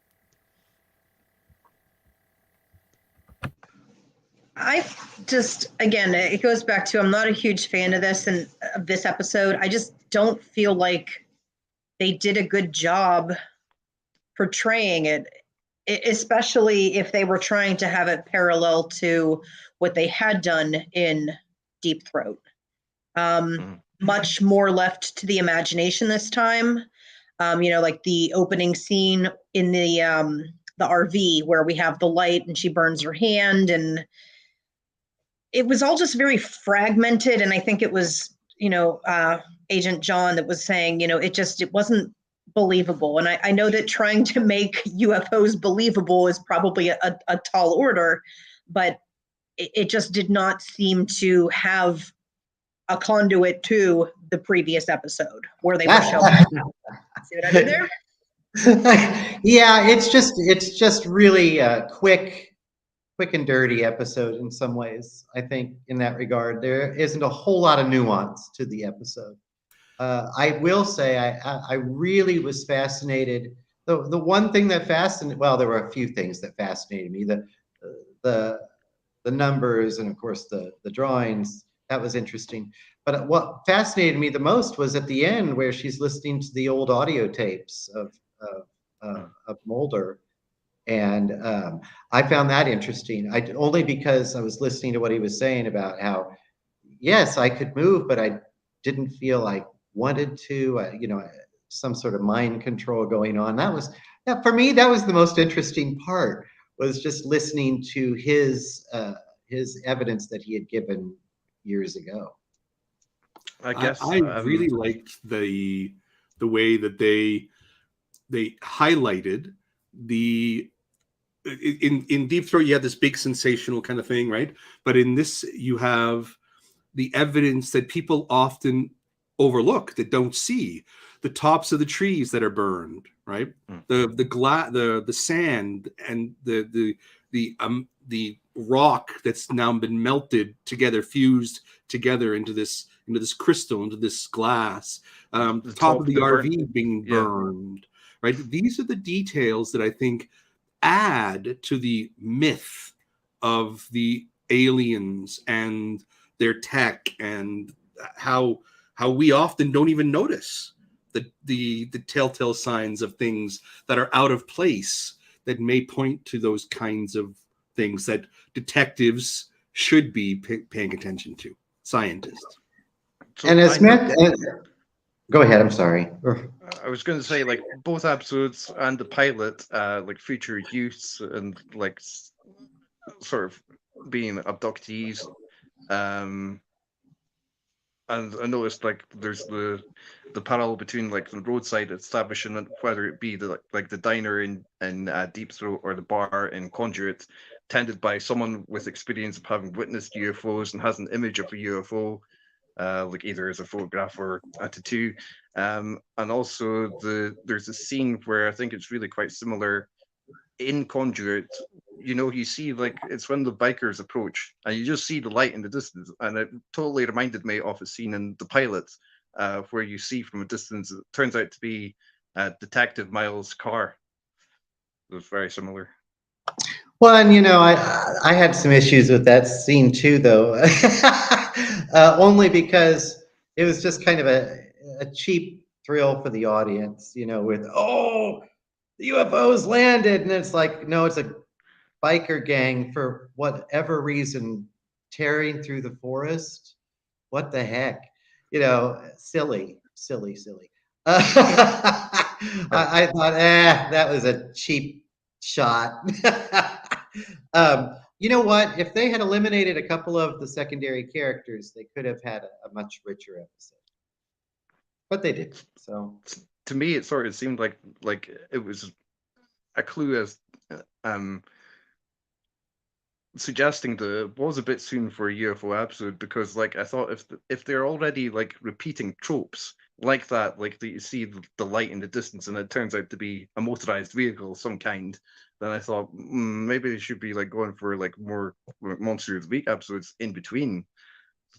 I just, again, it goes back to, I'm not a huge fan of this episode. I just don't feel like they did a good job portraying it, especially if they were trying to have it parallel to what they had done in Deep Throat. Much more left to the imagination this time. Like the opening scene in the RV where we have the light and she burns her hand, and it was all just very fragmented. And I think it was, Agent John that was saying, it wasn't believable. And I know that trying to make UFOs believable is probably a tall order, but it just did not seem to have a conduit to the previous episode where they were showing. See what I did there? Yeah, it's just really quick and dirty episode in some ways. I think in that regard, there isn't a whole lot of nuance to the episode. I will say I really was fascinated. The one thing that fascinated, well, there were a few things that fascinated me. The numbers and of course the drawings, that was interesting. But what fascinated me the most was at the end where she's listening to the old audio tapes of Mulder. And I found that interesting. Only because I was listening to what he was saying about how, yes, I could move, but I didn't feel I wanted to. Some sort of mind control going on. That for me, that was the most interesting part. Was just listening to his evidence that he had given years ago. I guess I really liked the way that they highlighted the in Deep Throat. You had this big sensational kind of thing, right? But in this, you have the evidence that people often overlook, that don't see. The tops of the trees that are burned, right? The sand and the rock that's now been melted together, fused together into this crystal, into this glass. The top of the RV being burned, right? These are the details that I think add to the myth of the aliens and their tech, and how we often don't even notice the telltale signs of things that are out of place, that may point to those kinds of things that detectives should be paying attention to, scientists. So and as Matt, go ahead. I'm sorry. I was going to say, like, both episodes and the pilot, like, feature youths and like sort of being abductees. And I noticed, like, there's the parallel between, like, the roadside establishment, whether it be the diner in Deep Throat or the bar in Conduit, tended by someone with experience of having witnessed UFOs and has an image of a UFO, like either as a photograph or a tattoo. And also there's a scene where I think it's really quite similar in Conduit. You know, you see, like, it's when the bikers approach and you just see the light in the distance, and it totally reminded me of a scene in the pilot where you see from a distance, it turns out to be Detective Miles' car. It was very similar. Well, and you know, I had some issues with that scene too, though, only because it was just kind of a cheap thrill for the audience, you know, with, oh, the UFOs landed, and it's like, no, it's a biker gang for whatever reason tearing through the forest. What the heck, you know, silly. I thought, that was a cheap shot. You know what? If they had eliminated a couple of the secondary characters, they could have had a much richer episode. But they didn't. So to me, it sort of seemed like it was a clue as suggesting that it was a bit soon for a UFO episode, because, like, I thought if they're already, like, repeating tropes like that, like that you see the light in the distance and it turns out to be a motorized vehicle of some kind, then I thought maybe they should be, like, going for, like, more Monster of the Week episodes in between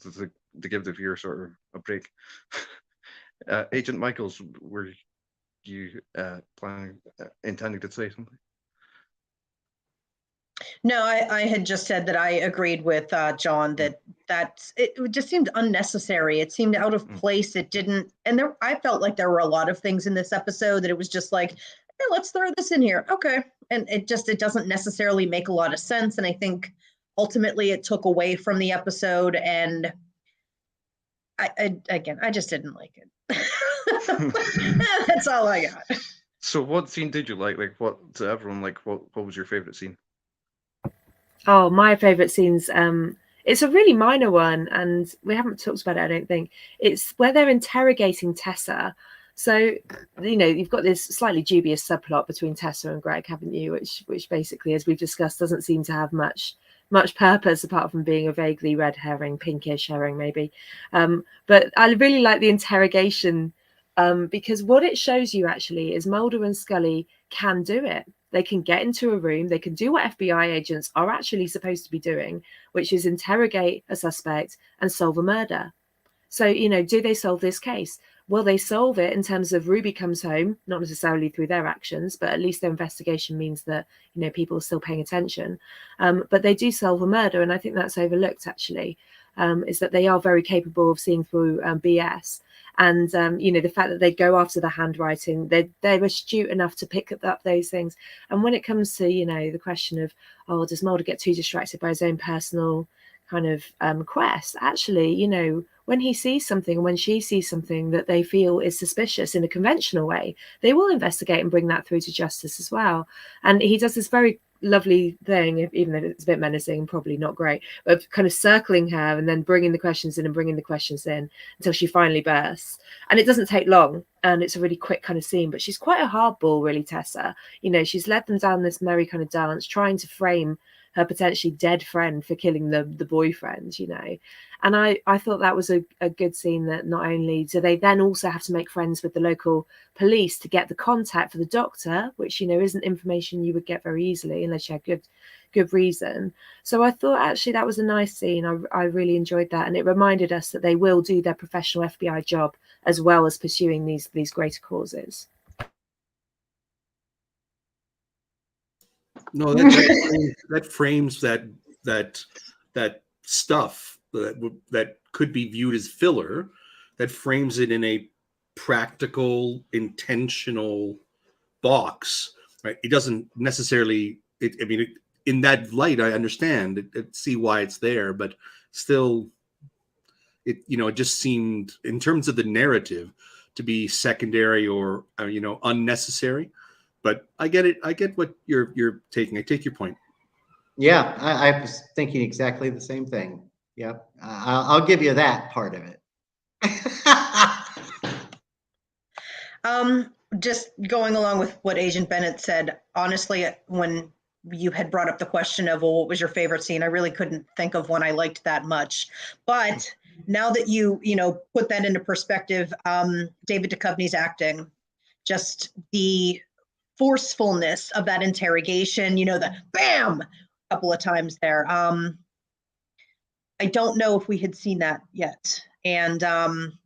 to give the viewer sort of a break. Agent Michaels, were you intending to say something? No, I had just said that I agreed with John that it just seemed unnecessary. It seemed out of place. It didn't, and I felt like there were a lot of things in this episode that it was just like, hey, let's throw this in here, okay, and it doesn't necessarily make a lot of sense. And I think ultimately it took away from the episode, and I just didn't like it. That's all I got. So what scene did you like? Like, what, to everyone, like, what was your favorite scene? Oh, my favorite scenes. It's a really minor one, and we haven't talked about it, I don't think. It's where they're interrogating Tessa. So, you know, you've got this slightly dubious subplot between Tessa and Greg, haven't you? Which basically, as we've discussed, doesn't seem to have much purpose apart from being a vaguely red herring, pinkish herring, maybe. But I really like the interrogation because what it shows you actually is Mulder and Scully can do it. They can get into a room, they can do what FBI agents are actually supposed to be doing, which is interrogate a suspect and solve a murder. So, you know, do they solve this case? Well, they solve it in terms of Ruby comes home, not necessarily through their actions, but at least their investigation means that, you know, people are still paying attention. But they do solve a murder, and I think that's overlooked, actually, is that they are very capable of seeing through BS. And, you know, the fact that they go after the handwriting, they're astute enough to pick up those things. And when it comes to, you know, the question of, oh, does Mulder get too distracted by his own personal kind of quest? Actually, you know, when he sees something, when she sees something that they feel is suspicious in a conventional way, they will investigate and bring that through to justice as well. And he does this very lovely thing, even though it's a bit menacing, probably not great, of kind of circling her and then bringing the questions in until she finally bursts. And it doesn't take long, and it's a really quick kind of scene, but she's quite a hardball, really, Tessa. You know, she's led them down this merry kind of dance, trying to frame her potentially dead friend for killing the boyfriend, you know. And I thought that was a good scene, that not only do they then also have to make friends with the local police to get the contact for the doctor, which, you know, isn't information you would get very easily unless you had good reason. So I thought actually that was a nice scene. I really enjoyed that, and it reminded us that they will do their professional FBI job as well as pursuing these greater causes. No, that frames that stuff that could be viewed as filler, that frames it in a practical, intentional box, right? It doesn't necessarily. In that light, I understand, see why it's there, but still, it just seemed, in terms of the narrative, to be secondary or unnecessary. But I get it. I get what you're taking. I take your point. Yeah, I was thinking exactly the same thing. Yep, I'll give you that part of it. Just going along with what Agent Bennett said, honestly, when you had brought up the question of, well, what was your favorite scene, I really couldn't think of one I liked that much. But now that you put that into perspective, David Duchovny's acting, just the forcefulness of that interrogation, the bam, a couple of times there. I don't know if we had seen that yet. And,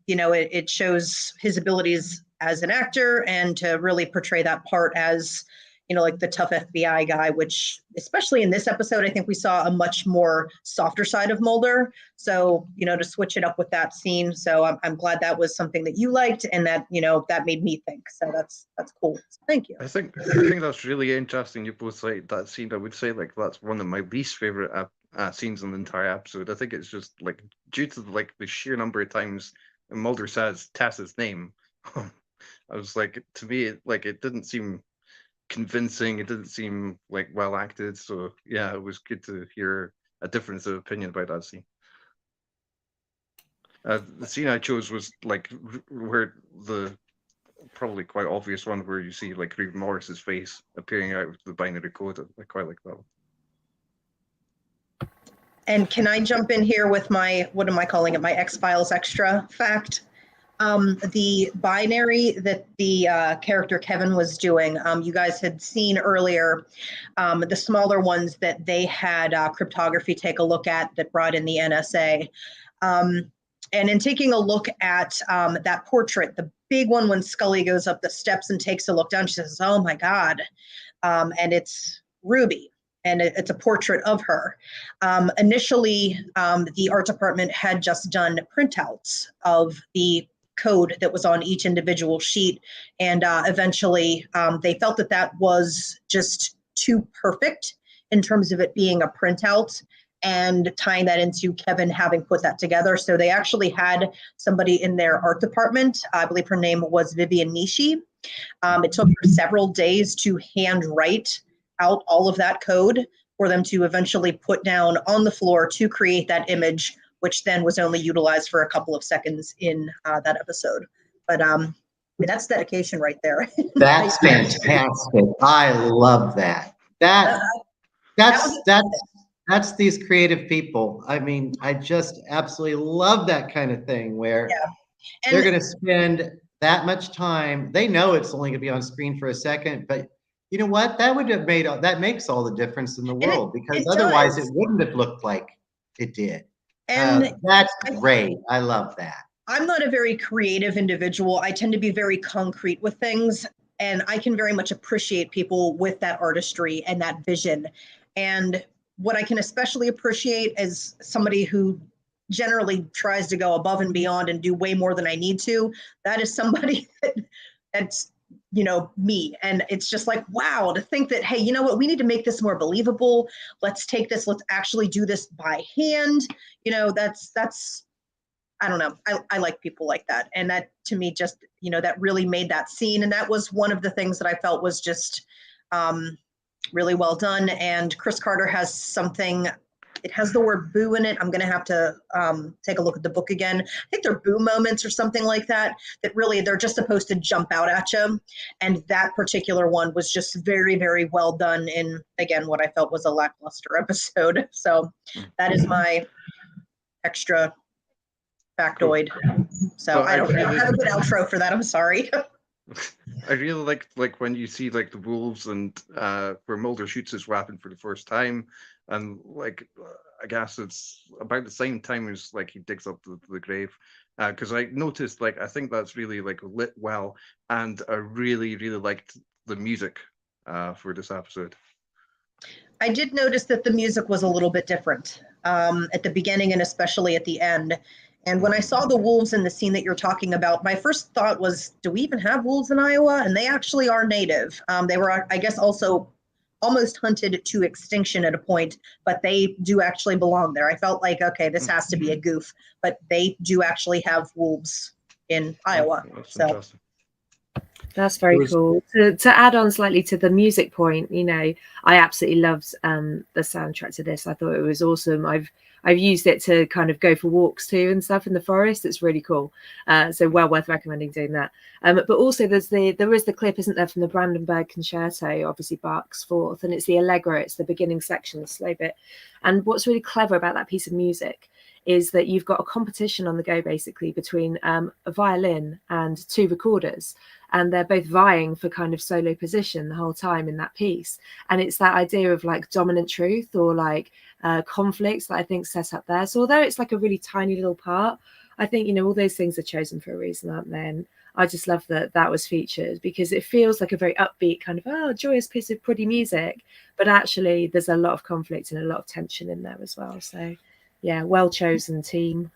it shows his abilities as an actor, and to really portray that part as, like the tough FBI guy, which, especially in this episode, I think we saw a much more softer side of Mulder. So, to switch it up with that scene. So I'm glad that was something that you liked, and that, that made me think. So that's cool. So thank you. I think that's really interesting. You both like that scene. I would say like that's one of my least favorite scenes in the entire episode. I think it's just like due to like the sheer number of times Mulder says Tess's name. I was like, to me, it didn't seem convincing. It didn't seem like well acted. So yeah, it was good to hear a difference of opinion about that scene. The scene I chose was like where the probably quite obvious one where you see like Reeve Morris's face appearing out of the binary code. I quite like that one. And can I jump in here with my, what am I calling it, my X-Files extra fact? The binary that the character Kevin was doing, you guys had seen earlier, the smaller ones that they had cryptography take a look at that brought in the NSA. And in taking a look at that portrait, the big one, when Scully goes up the steps and takes a look down, she says, "Oh my God." And it's Ruby. And it's a portrait of her. Initially, the art department had just done printouts of the code that was on each individual sheet. And eventually, they felt that that was just too perfect in terms of it being a printout and tying that into Kevin having put that together. So they actually had somebody in their art department, I believe her name was Vivian Nishi. It took her several days to handwrite out all of that code for them to eventually put down on the floor to create that image, which then was only utilized for a couple of seconds in that episode. But that's dedication right there. That's fantastic. I love that. That's these creative people. I mean, I just absolutely love that kind of thing where they're going to spend that much time. They know it's only going to be on screen for a second, but you know what? That makes all the difference in the world, because otherwise it wouldn't have looked like it did. And that's great. I love that. I'm not a very creative individual. I tend to be very concrete with things, and I can very much appreciate people with that artistry and that vision. And what I can especially appreciate as somebody who generally tries to go above and beyond and do way more than I need to, that is somebody that's me. And it's just like, wow, to think that, hey, you know what, we need to make this more believable. Let's actually do this by hand. That's I don't know. I like people like that. And that, to me, just, that really made that scene. And that was one of the things that I felt was just really well done. And Chris Carter has something It has the word boo in it. I'm going to have to take a look at the book again. I think they're boo moments or something like that, that really they're just supposed to jump out at you. And that particular one was just very, very well done in, again, what I felt was a lackluster episode. So that is my extra factoid. So Well, I don't really, have a good outro for that. I'm sorry. I really like when you see like the wolves and where Mulder shoots his weapon for the first time, and like I guess it's about the same time as like he digs up the grave. Because I noticed, like, I think that's really like lit well, and I really liked the music for this episode. I did notice that the music was a little bit different at the beginning and especially at the end. And when I saw the wolves in the scene that you're talking about, my first thought was, do we even have wolves in Iowa? And they actually are native. They were, I guess, also almost hunted to extinction at a point, but they do actually belong there. I felt like, okay, this has to be a goof, but they do actually have wolves in Iowa. That's So interesting. That's very cool. To add on slightly to the music point, you know, I absolutely loved the soundtrack to this. I thought it was awesome. I've used it to kind of go for walks too and stuff in the forest. It's really cool. So well worth recommending doing that. But also there is the clip, isn't there, from the Brandenburg Concerto, obviously Bach's fourth, and it's the Allegro. It's the beginning section, the slow bit. And what's really clever about that piece of music is that you've got a competition on the go basically between a violin and two recorders, and they're both vying for kind of solo position the whole time in that piece. And it's that idea of like dominant truth or like conflicts that I think set up there. So although it's like a really tiny little part, I think, you know, all those things are chosen for a reason, aren't they? And I just love that that was featured because it feels like a very upbeat kind of joyous piece of pretty music, but actually there's a lot of conflict and a lot of tension in there as well. So yeah, well chosen team.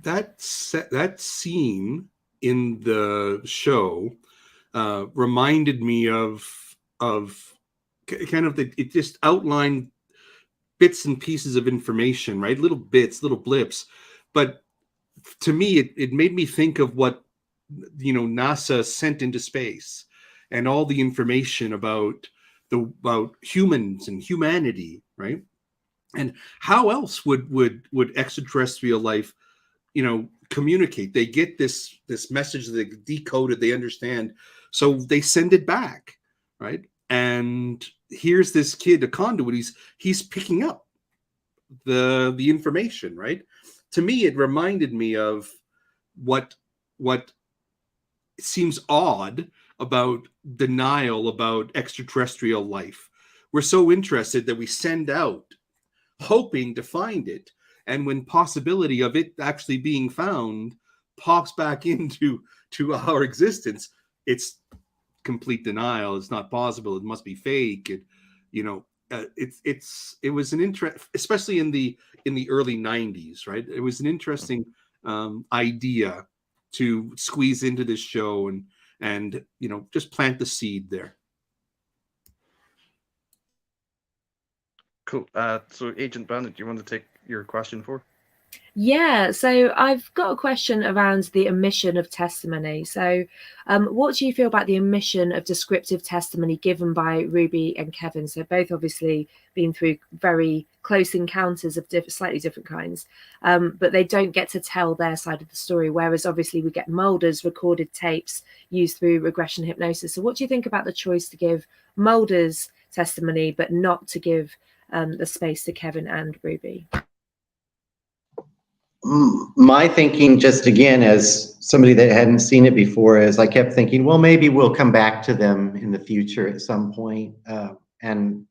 That scene in the show reminded me of kind of it just outlined bits and pieces of information, right? Little bits, little blips. But to me, it made me think of what, you know, NASA sent into space and all the information about humans and humanity, right? And how else would extraterrestrial life, you know, communicate? They get this message, they decode it, they understand, so they send it back, right? And here's this kid, a conduit, he's picking up the information, right? To me, it reminded me of what seems odd about denial about extraterrestrial life. We're so interested that we send out hoping to find it, and when possibility of it actually being found pops back into our existence, it's complete denial. It's not possible. It must be fake. It was an interest, especially in the early 90s, right? It was an interesting idea to squeeze into this show and you know, just plant the seed there. Cool. So Agent Bandit, do you want to take your question for? Yeah, so I've got a question around the omission of testimony. So what do you feel about the omission of descriptive testimony given by Ruby and Kevin? So both obviously been through very close encounters of slightly different kinds, but they don't get to tell their side of the story, whereas obviously we get Mulder's recorded tapes used through regression hypnosis. So what do you think about the choice to give Mulder's testimony but not to give the space to Kevin and Ruby? My thinking, just again, as somebody that hadn't seen it before, is I kept thinking, well, maybe we'll come back to them in the future at some point. And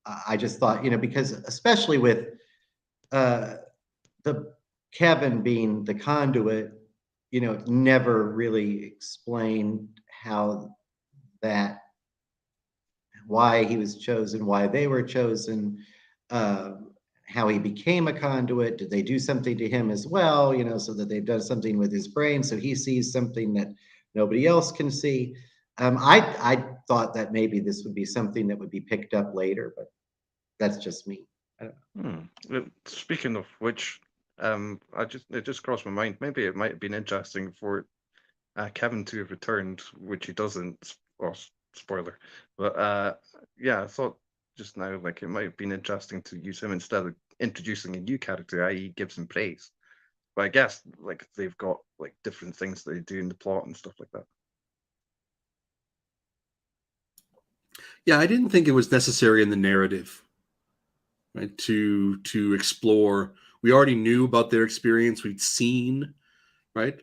I just thought, you know, because especially with the Kevin being the conduit, you know, it never really explained why he was chosen, why they were chosen, how he became a conduit. Did they do something to him as well, you know, so that they've done something with his brain so he sees something that nobody else can see? I thought that maybe this would be something that would be picked up later, but that's just me. Speaking of which, it just crossed my mind. Maybe it might have been interesting for Kevin to have returned, which he doesn't. Well, spoiler, but yeah, I thought just now like it might have been interesting to use him instead of introducing a new character, i.e., gives him praise. But I guess like they've got like different things that they do in the plot and stuff like that. Yeah, I didn't think it was necessary in the narrative, right? To explore. We already knew about their experience. We'd seen, right?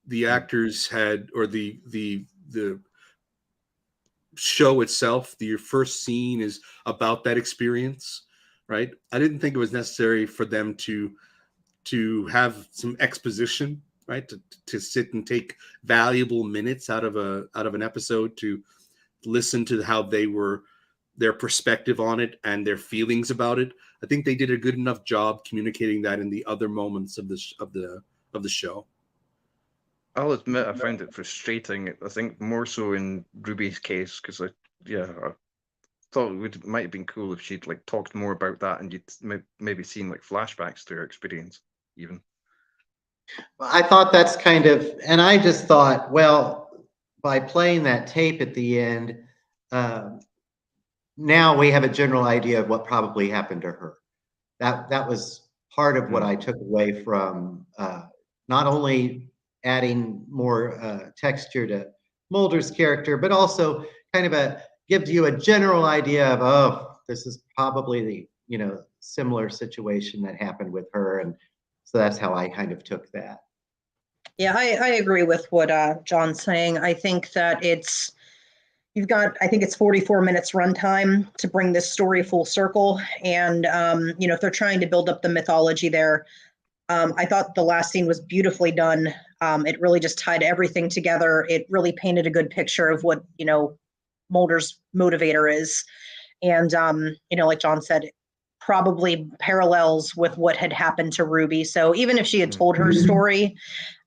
The actors had, or the show itself, the first scene is about that experience, right? I didn't think it was necessary for them to have some exposition, right? To sit and take valuable minutes out of an episode to listen to how their perspective on it and their feelings about it. I think they did a good enough job communicating that in the other moments of the show. I'll admit I found it frustrating. I think more so in Ruby's case because I thought it might have been cool if she'd like talked more about that and you'd maybe seen like flashbacks to her experience even. I thought that's kind of, and I just thought, well, by playing that tape at the end, now we have a general idea of what probably happened to her. That was part of what I took away from not only adding more texture to Mulder's character, but also kind of gives you a general idea of, oh, this is probably the similar situation that happened with her, and so that's how I kind of took that. Yeah, I agree with what John's saying. I think that I think it's 44 minutes runtime to bring this story full circle. And, if they're trying to build up the mythology there, I thought the last scene was beautifully done. It really just tied everything together. It really painted a good picture of what, Mulder's motivator is. And, like John said, probably parallels with what had happened to Ruby. So even if she had told her story,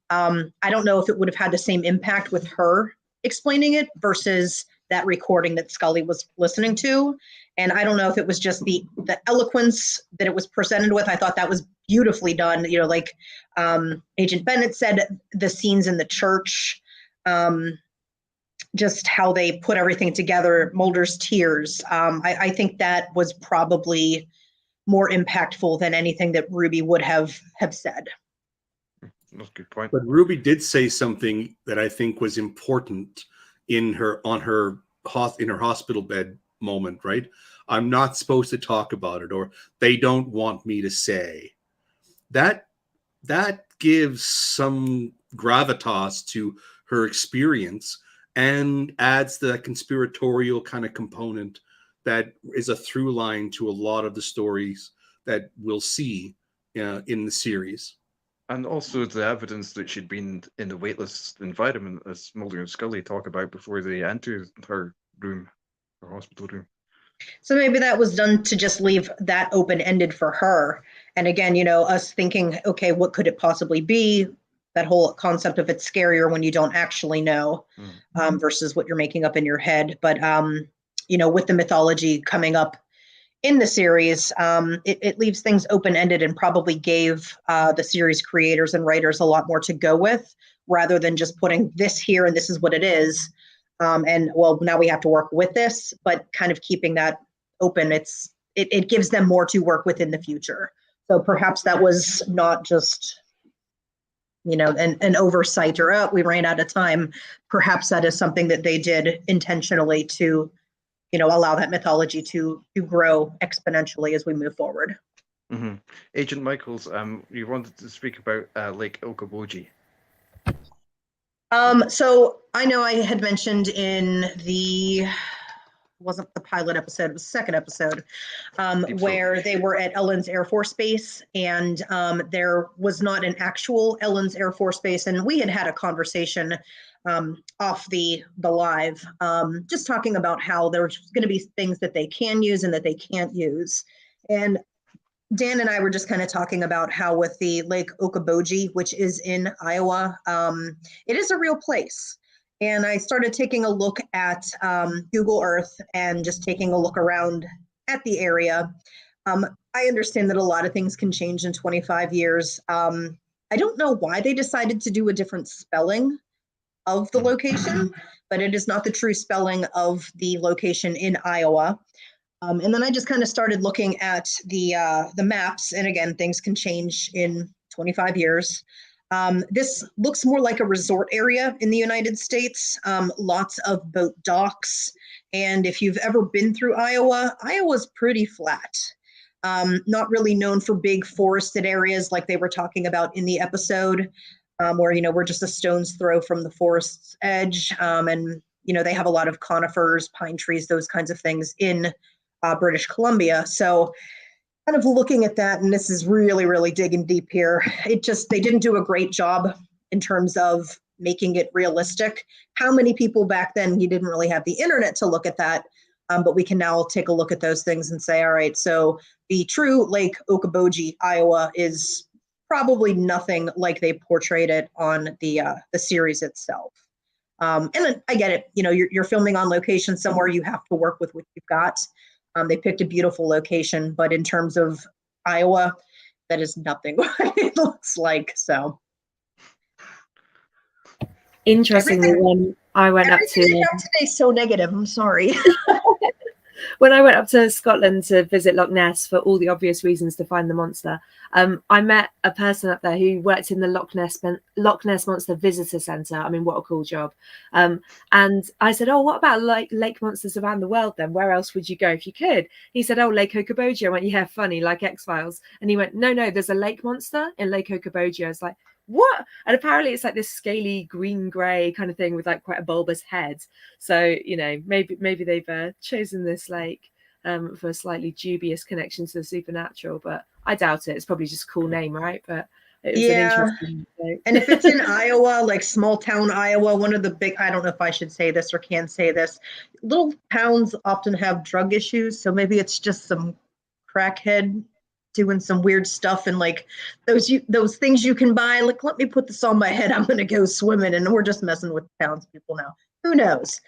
I don't know if it would have had the same impact with her explaining it versus that recording that Scully was listening to. And I don't know if it was just the eloquence that it was presented with. I thought that was beautifully done. Like Agent Bennett said, the scenes in the church, just how they put everything together, Mulder's tears. I think that was probably more impactful than anything that Ruby would have said. That's a good point. But Ruby did say something that I think was important in her hospital bed moment, right? I'm not supposed to talk about it, or they don't want me to say. That gives some gravitas to her experience and adds the conspiratorial kind of component that is a through line to a lot of the stories that we'll see in the series. And also the evidence that she'd been in the weightless environment, as Mulder and Scully talk about before they enter her room, her hospital room. So maybe that was done to just leave that open-ended for her. And again, us thinking, okay, what could it possibly be? That whole concept of it's scarier when you don't actually know versus what you're making up in your head. But, with the mythology coming up in the series, it leaves things open-ended and probably gave the series creators and writers a lot more to go with rather than just putting this here and this is what it is. And well, now we have to work with this, but kind of keeping that open. It gives them more to work with in the future. So perhaps that was not just, an oversight or we ran out of time. Perhaps that is something that they did intentionally to allow that mythology to grow exponentially as we move forward. Mm-hmm. Agent Michaels, you wanted to speak about Lake Okoboji. So I know I had mentioned in wasn't the pilot episode, it was the second episode, where they were at Ellen's Air Force Base, and there was not an actual Ellen's Air Force Base, and we had a conversation off the live, just talking about how there's going to be things that they can use and that they can't use. And Dan and I were just kind of talking about how with the Lake Okoboji, which is in Iowa, it is a real place. And I started taking a look at Google Earth and just taking a look around at the area. I understand that a lot of things can change in 25 years. I don't know why they decided to do a different spelling of the location, but it is not the true spelling of the location in Iowa. And then I just kind of started looking at the maps. And again, things can change in 25 years. This looks more like a resort area in the United States, lots of boat docks. And if you've ever been through Iowa, Iowa's pretty flat. Not really known for big forested areas like they were talking about in the episode, where, we're just a stone's throw from the forest's edge. And, they have a lot of conifers, pine trees, those kinds of things in British Columbia. So kind of looking at that, and this is really, really digging deep here. They didn't do a great job in terms of making it realistic. How many people back then, you didn't really have the internet to look at that, but we can now take a look at those things and say, all right, so the true Lake Okoboji, Iowa is probably nothing like they portrayed it on the series itself. And I get it, you're filming on location somewhere, you have to work with what you've got. They picked a beautiful location, but in terms of Iowa, that is nothing what it looks like. So interestingly, when I went up to today's so negative. I'm sorry. When I went up to Scotland to visit Loch Ness for all the obvious reasons to find the monster, I met a person up there who worked in the Loch Ness Monster Visitor Centre. I mean, what a cool job. And I said, oh, what about lake monsters around the world then? Where else would you go if you could? He said, oh, Lake Okoboji. I went, yeah, funny, like X-Files. And he went, no, there's a lake monster in Lake Okoboji. I was like, what? And apparently it's like this scaly green gray kind of thing with like quite a bulbous head. So maybe they've chosen this lake for a slightly dubious connection to the supernatural, but I doubt it. It's probably just a cool name, right? But it was an interesting note. And if it's in Iowa, like small town Iowa, one of the big, I don't know if I should say this or can say this, little towns often have drug issues, so maybe it's just some crackhead doing some weird stuff, and like those things you can buy, like, let me put this on my head, I'm gonna go swimming, and we're just messing with townspeople now. Who knows?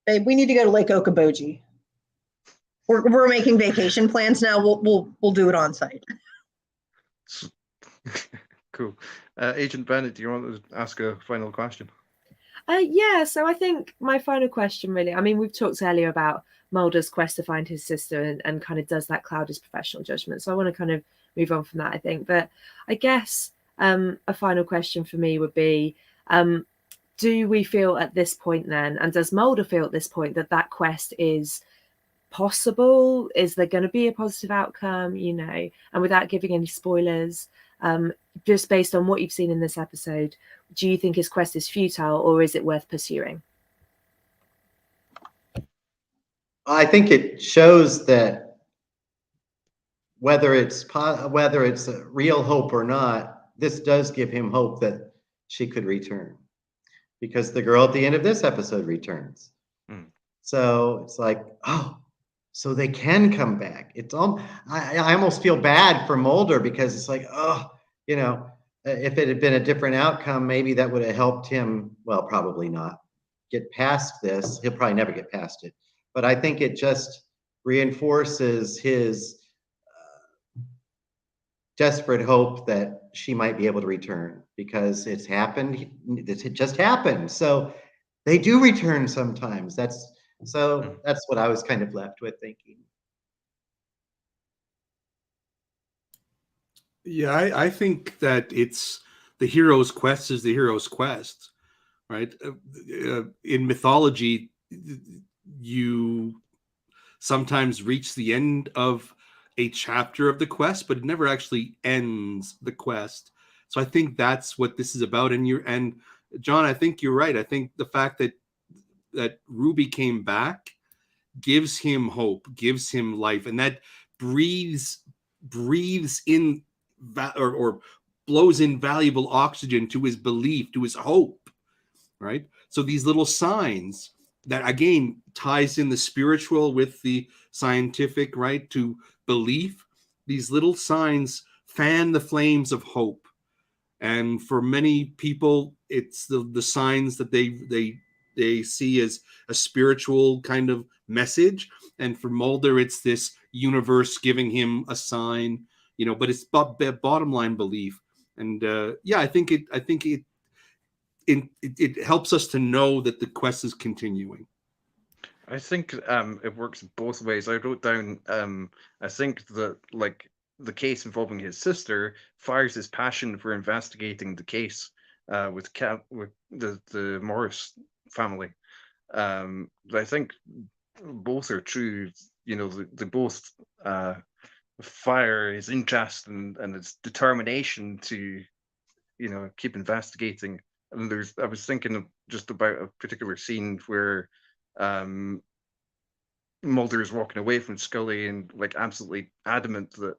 Babe, we need to go to Lake Okoboji. We're making vacation plans now. We'll do it on site. Cool. Agent Bennett, do you want to ask a final question? Yeah, so I think my final question really, I mean, we've talked earlier about Mulder's quest to find his sister and kind of does that cloud his professional judgment. So I want to kind of move on from that, I think. But I guess a final question for me would be, do we feel at this point then, and does Mulder feel at this point that quest is possible? Is there going to be a positive outcome, and without giving any spoilers, just based on what you've seen in this episode, do you think his quest is futile or is it worth pursuing? I think it shows that whether it's a real hope or not, this does give him hope that she could return, because the girl at the end of this episode returns. So it's like, oh, so they can come back. It's I almost feel bad for Mulder, because it's like, oh, if it had been a different outcome, maybe that would have helped him. Well, probably not get past this. He'll probably never get past it. But I think it just reinforces his desperate hope that she might be able to return, because it's happened. It just happened. So they do return sometimes. That's what I was kind of left with thinking. Yeah, I think that it's the hero's quest is the hero's quest, right? In mythology, you sometimes reach the end of a chapter of the quest, but it never actually ends the quest. So I think that's what this is about. And John, I think you're right. I think the fact that Ruby came back gives him hope, gives him life, and that breathes in or blows in valuable oxygen to his belief, to his hope, right? So these little signs that again ties in the spiritual with the scientific, right, to belief. These little signs fan the flames of hope, and for many people, it's the signs that they see as a spiritual kind of message. And for Mulder, it's this universe giving him a sign, but it's bottom line belief. And I think it helps us to know that the quest is continuing. I think it works both ways. I wrote down I think that like the case involving his sister fires his passion for investigating the case with the Morris family. I think both are true. You know, they both fire his interest and his determination to, you know, keep investigating. And I was thinking of just about a particular scene where Mulder is walking away from Scully and like absolutely adamant that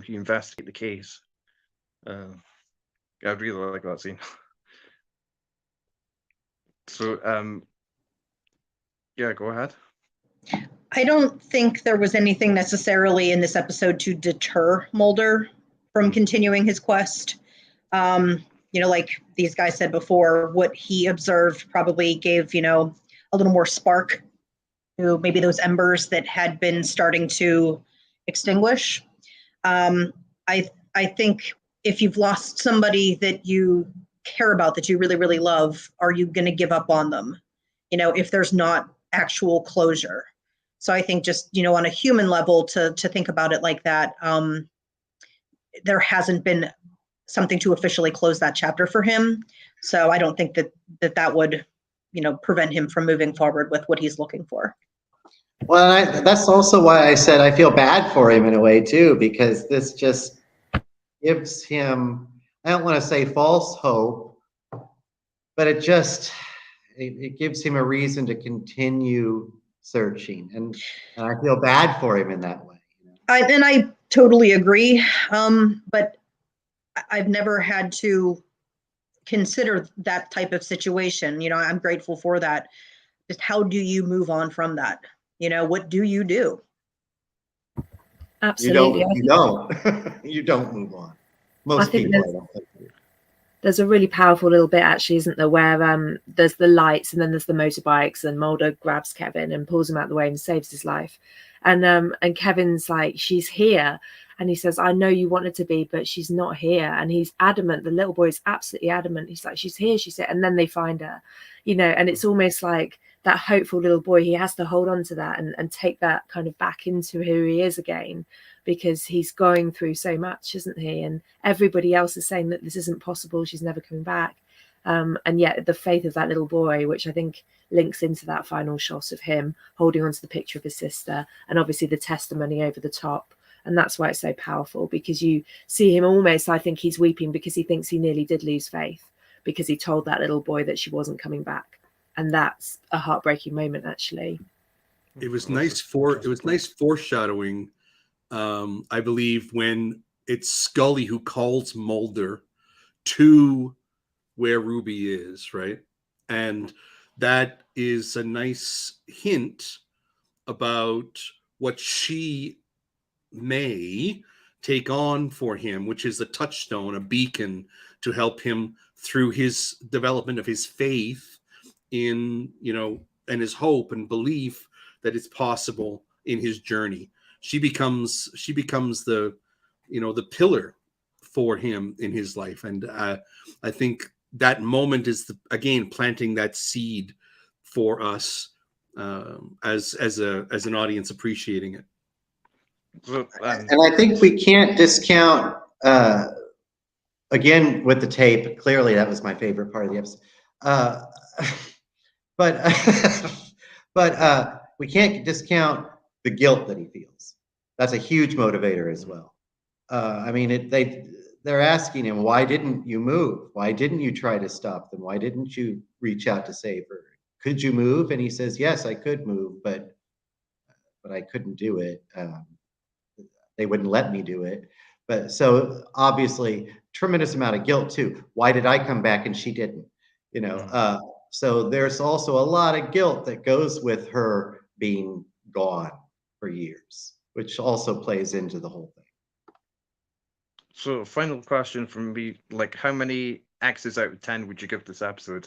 he investigate the case. I really like that scene. So yeah, go ahead. I don't think there was anything necessarily in this episode to deter Mulder from continuing his quest. You know, like these guys said before, what he observed probably gave, you know, a little more spark to maybe those embers that had been starting to extinguish. I think if you've lost somebody that you care about, that you really, really love, are you going to give up on them? You know, if there's not actual closure. So I think just, you know, on a human level to think about it like that, there hasn't been something to officially close that chapter for him. So I don't think that would, you know, prevent him from moving forward with what he's looking for. Well, that's also why I said I feel bad for him in a way too, because this just gives him, I don't want to say false hope, but it gives him a reason to continue searching. And I feel bad for him in that way. I totally agree. But I've never had to consider that type of situation. You know, I'm grateful for that. Just how do you move on from that? You know, what do you do? Absolutely. You don't move on. Most I think people, I don't think do. There's a really powerful little bit actually, isn't there, where there's the lights and then there's the motorbikes, and Mulder grabs Kevin and pulls him out of the way and saves his life. And Kevin's like, she's here. And he says, I know you want her to be, but she's not here. And he's adamant. The little boy is absolutely adamant. He's like, she's here, she's here. And then they find her, you know, and it's almost like that hopeful little boy, he has to hold on to that and take that kind of back into who he is again, because he's going through so much, isn't he? And everybody else is saying that this isn't possible, she's never coming back. And yet the faith of that little boy, which I think links into that final shot of him holding onto the picture of his sister, and obviously the testimony over the top. And that's why it's so powerful, because you see him almost, I think he's weeping because he thinks he nearly did lose faith, because he told that little boy that she wasn't coming back. And that's a heartbreaking moment, actually. It was nice foreshadowing, I believe, when it's Scully who calls Mulder to where Ruby is, right? And that is a nice hint about what she may take on for him, which is a touchstone, a beacon to help him through his development of his faith in, you know, and his hope and belief that it's possible in his journey. She becomes the, you know, the pillar for him in his life. And I think that moment is again planting that seed for us as an audience appreciating it. So, and I think we can't discount, again, with the tape, clearly that was my favorite part of the episode. But we can't discount the guilt that he feels. That's a huge motivator as well. I mean, they're asking him, why didn't you move? Why didn't you try to stop them? Why didn't you reach out to save her? Could you move? And he says, yes, I could move, but I couldn't do it. They wouldn't let me do it. But so obviously tremendous amount of guilt too. Why did I come back and she didn't? You know, so there's also a lot of guilt that goes with her being gone for years, which also plays into the whole thing. So final question from me, like how many X's out of 10 would you give this episode?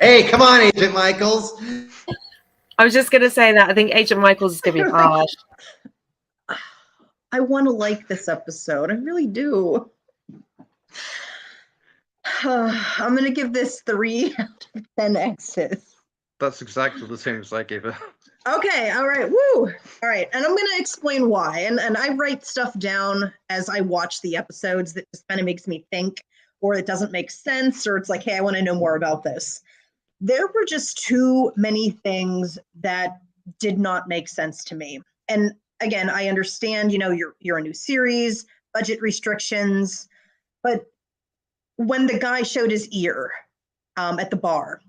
Hey, come on, Agent Michaels. I was just going to say that. I think Agent Michaels is going to be harsh. I want to like this episode. I really do. I'm going to give this 3 out of 10 X's. That's exactly the same as I gave it. Okay, all right, woo! All right, and I'm going to explain why. And I write stuff down as I watch the episodes that just kind of makes me think, or it doesn't make sense, or it's like, hey, I want to know more about this. There were just too many things that did not make sense to me. And again, I understand, you're a new series, budget restrictions, but when the guy showed his ear at the bar,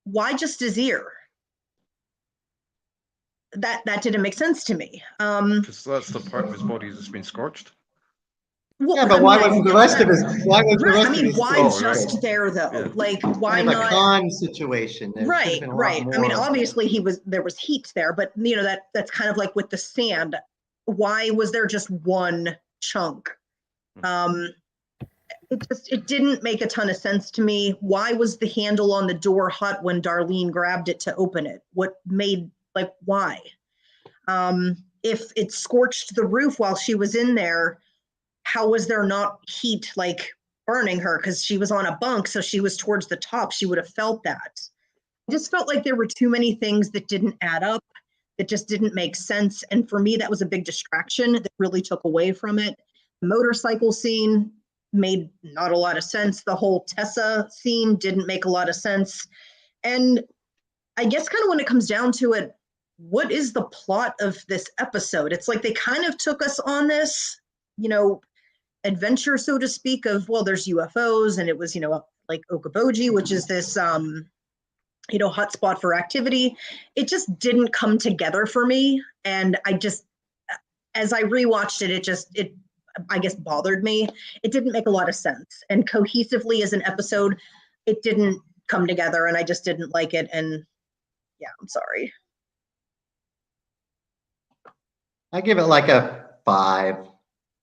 why just his ear? That didn't make sense to me. Because that's the part of his body that's been scorched. Well, Yeah, but why wasn't the rest of his? Why was the Right, rest I of mean, his? why Oh, just right. there though? Yeah. Like, why Kind of a not? con situation. There should have Right, been a lot right. I mean, more. obviously there was heat there, but that's kind of like with the sand. Why was there just one chunk? It didn't make a ton of sense to me. Why was the handle on the door hot when Darlene grabbed it to open it? Why? If it scorched the roof while she was in there, how was there not heat burning her? Because she was on a bunk, so she was towards the top. She would have felt that. I just felt like there were too many things that didn't add up, that just didn't make sense. And for me, that was a big distraction that really took away from it. The motorcycle scene made not a lot of sense. The whole Tessa scene didn't make a lot of sense. And I guess kind of when it comes down to it, what is the plot of this episode? It's like they kind of took us on this, adventure, so to speak, of, well, there's UFOs, and it was, like Okoboji, which is this, hotspot for activity. It just didn't come together for me. And as I rewatched it, I guess bothered me. It didn't make a lot of sense. And cohesively as an episode, it didn't come together, and I just didn't like it. And yeah, I'm sorry. I give it like a 5,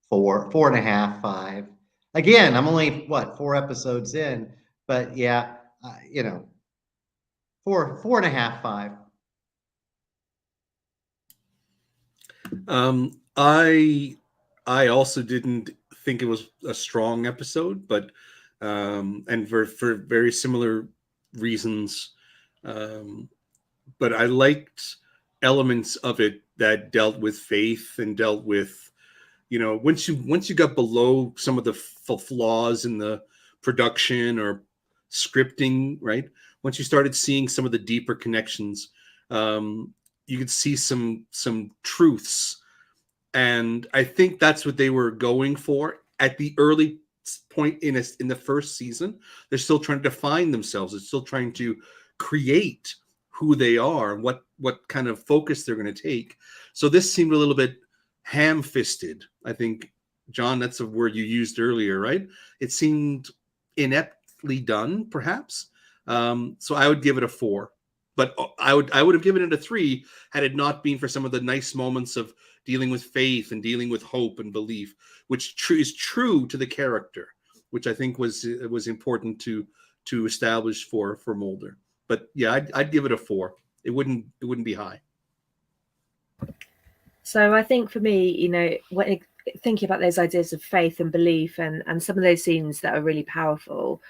4, 4.5, 5. Again, I'm only 4 episodes in, but yeah, 4.5, 5. I also didn't think it was a strong episode, but and for very similar reasons. But I liked elements of it that dealt with faith and dealt with, once you got below some of the flaws in the production or scripting, right? Once you started seeing some of the deeper connections, you could see some truths. And I think that's what they were going for at the early point in the first season. They're still trying to define themselves. They're still trying to create who they are, what kind of focus they're going to take. So this seemed a little bit ham-fisted. I think, John, that's a word you used earlier, right? It seemed ineptly done, perhaps. So I would give it a 4. But I would have given it a 3 had it not been for some of the nice moments of dealing with faith and dealing with hope and belief, which is true to the character, which I think was important to establish for Mulder. But yeah, I'd give it a 4. It wouldn't be high. So I think for me, when thinking about those ideas of faith and belief and some of those scenes that are really powerful,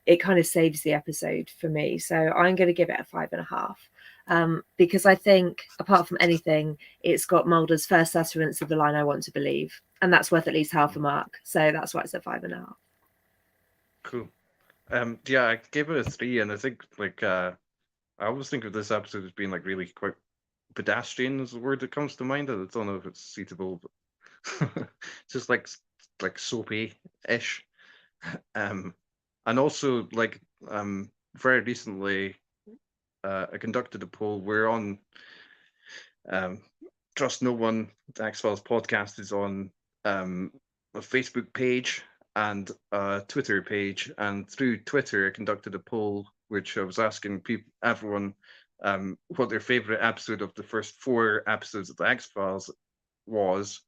it kind of saves the episode for me. So I'm going to give it a 5.5, because I think, apart from anything, it's got Mulder's first utterance of the line "I want to believe," and that's worth at least half a mark. So that's why it's a 5.5. Cool. Yeah, I gave it a 3, and I think I always think of this episode as being really quite pedestrian is the word that comes to mind. I don't know if it's suitable, but just like soapy-ish. And also very recently, I conducted a poll. We're on Trust No One. The X-Files podcast is on a Facebook page and a Twitter page, and through Twitter I conducted a poll which I was asking everyone what their favorite episode of the first 4 episodes of the X-Files was,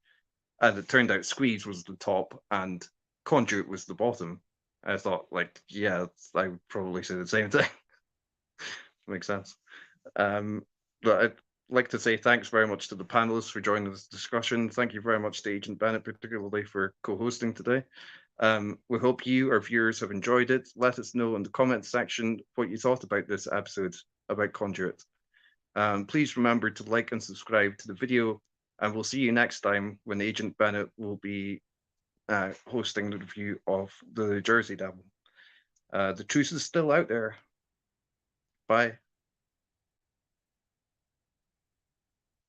and it turned out Squeeze was the top and Conduit was the bottom. I thought, yeah, I would probably say the same thing. Makes sense. But I'd like to say thanks very much to the panelists for joining this discussion. Thank you very much to Agent Bennett, particularly for co-hosting today. We hope you, our viewers, have enjoyed it. Let us know in the comments section what you thought about this episode about Conduit. Please remember to like and subscribe to the video, and we'll see you next time when Agent Bennett will be hosting the review of the Jersey Devil. The truth is still out there. Bye.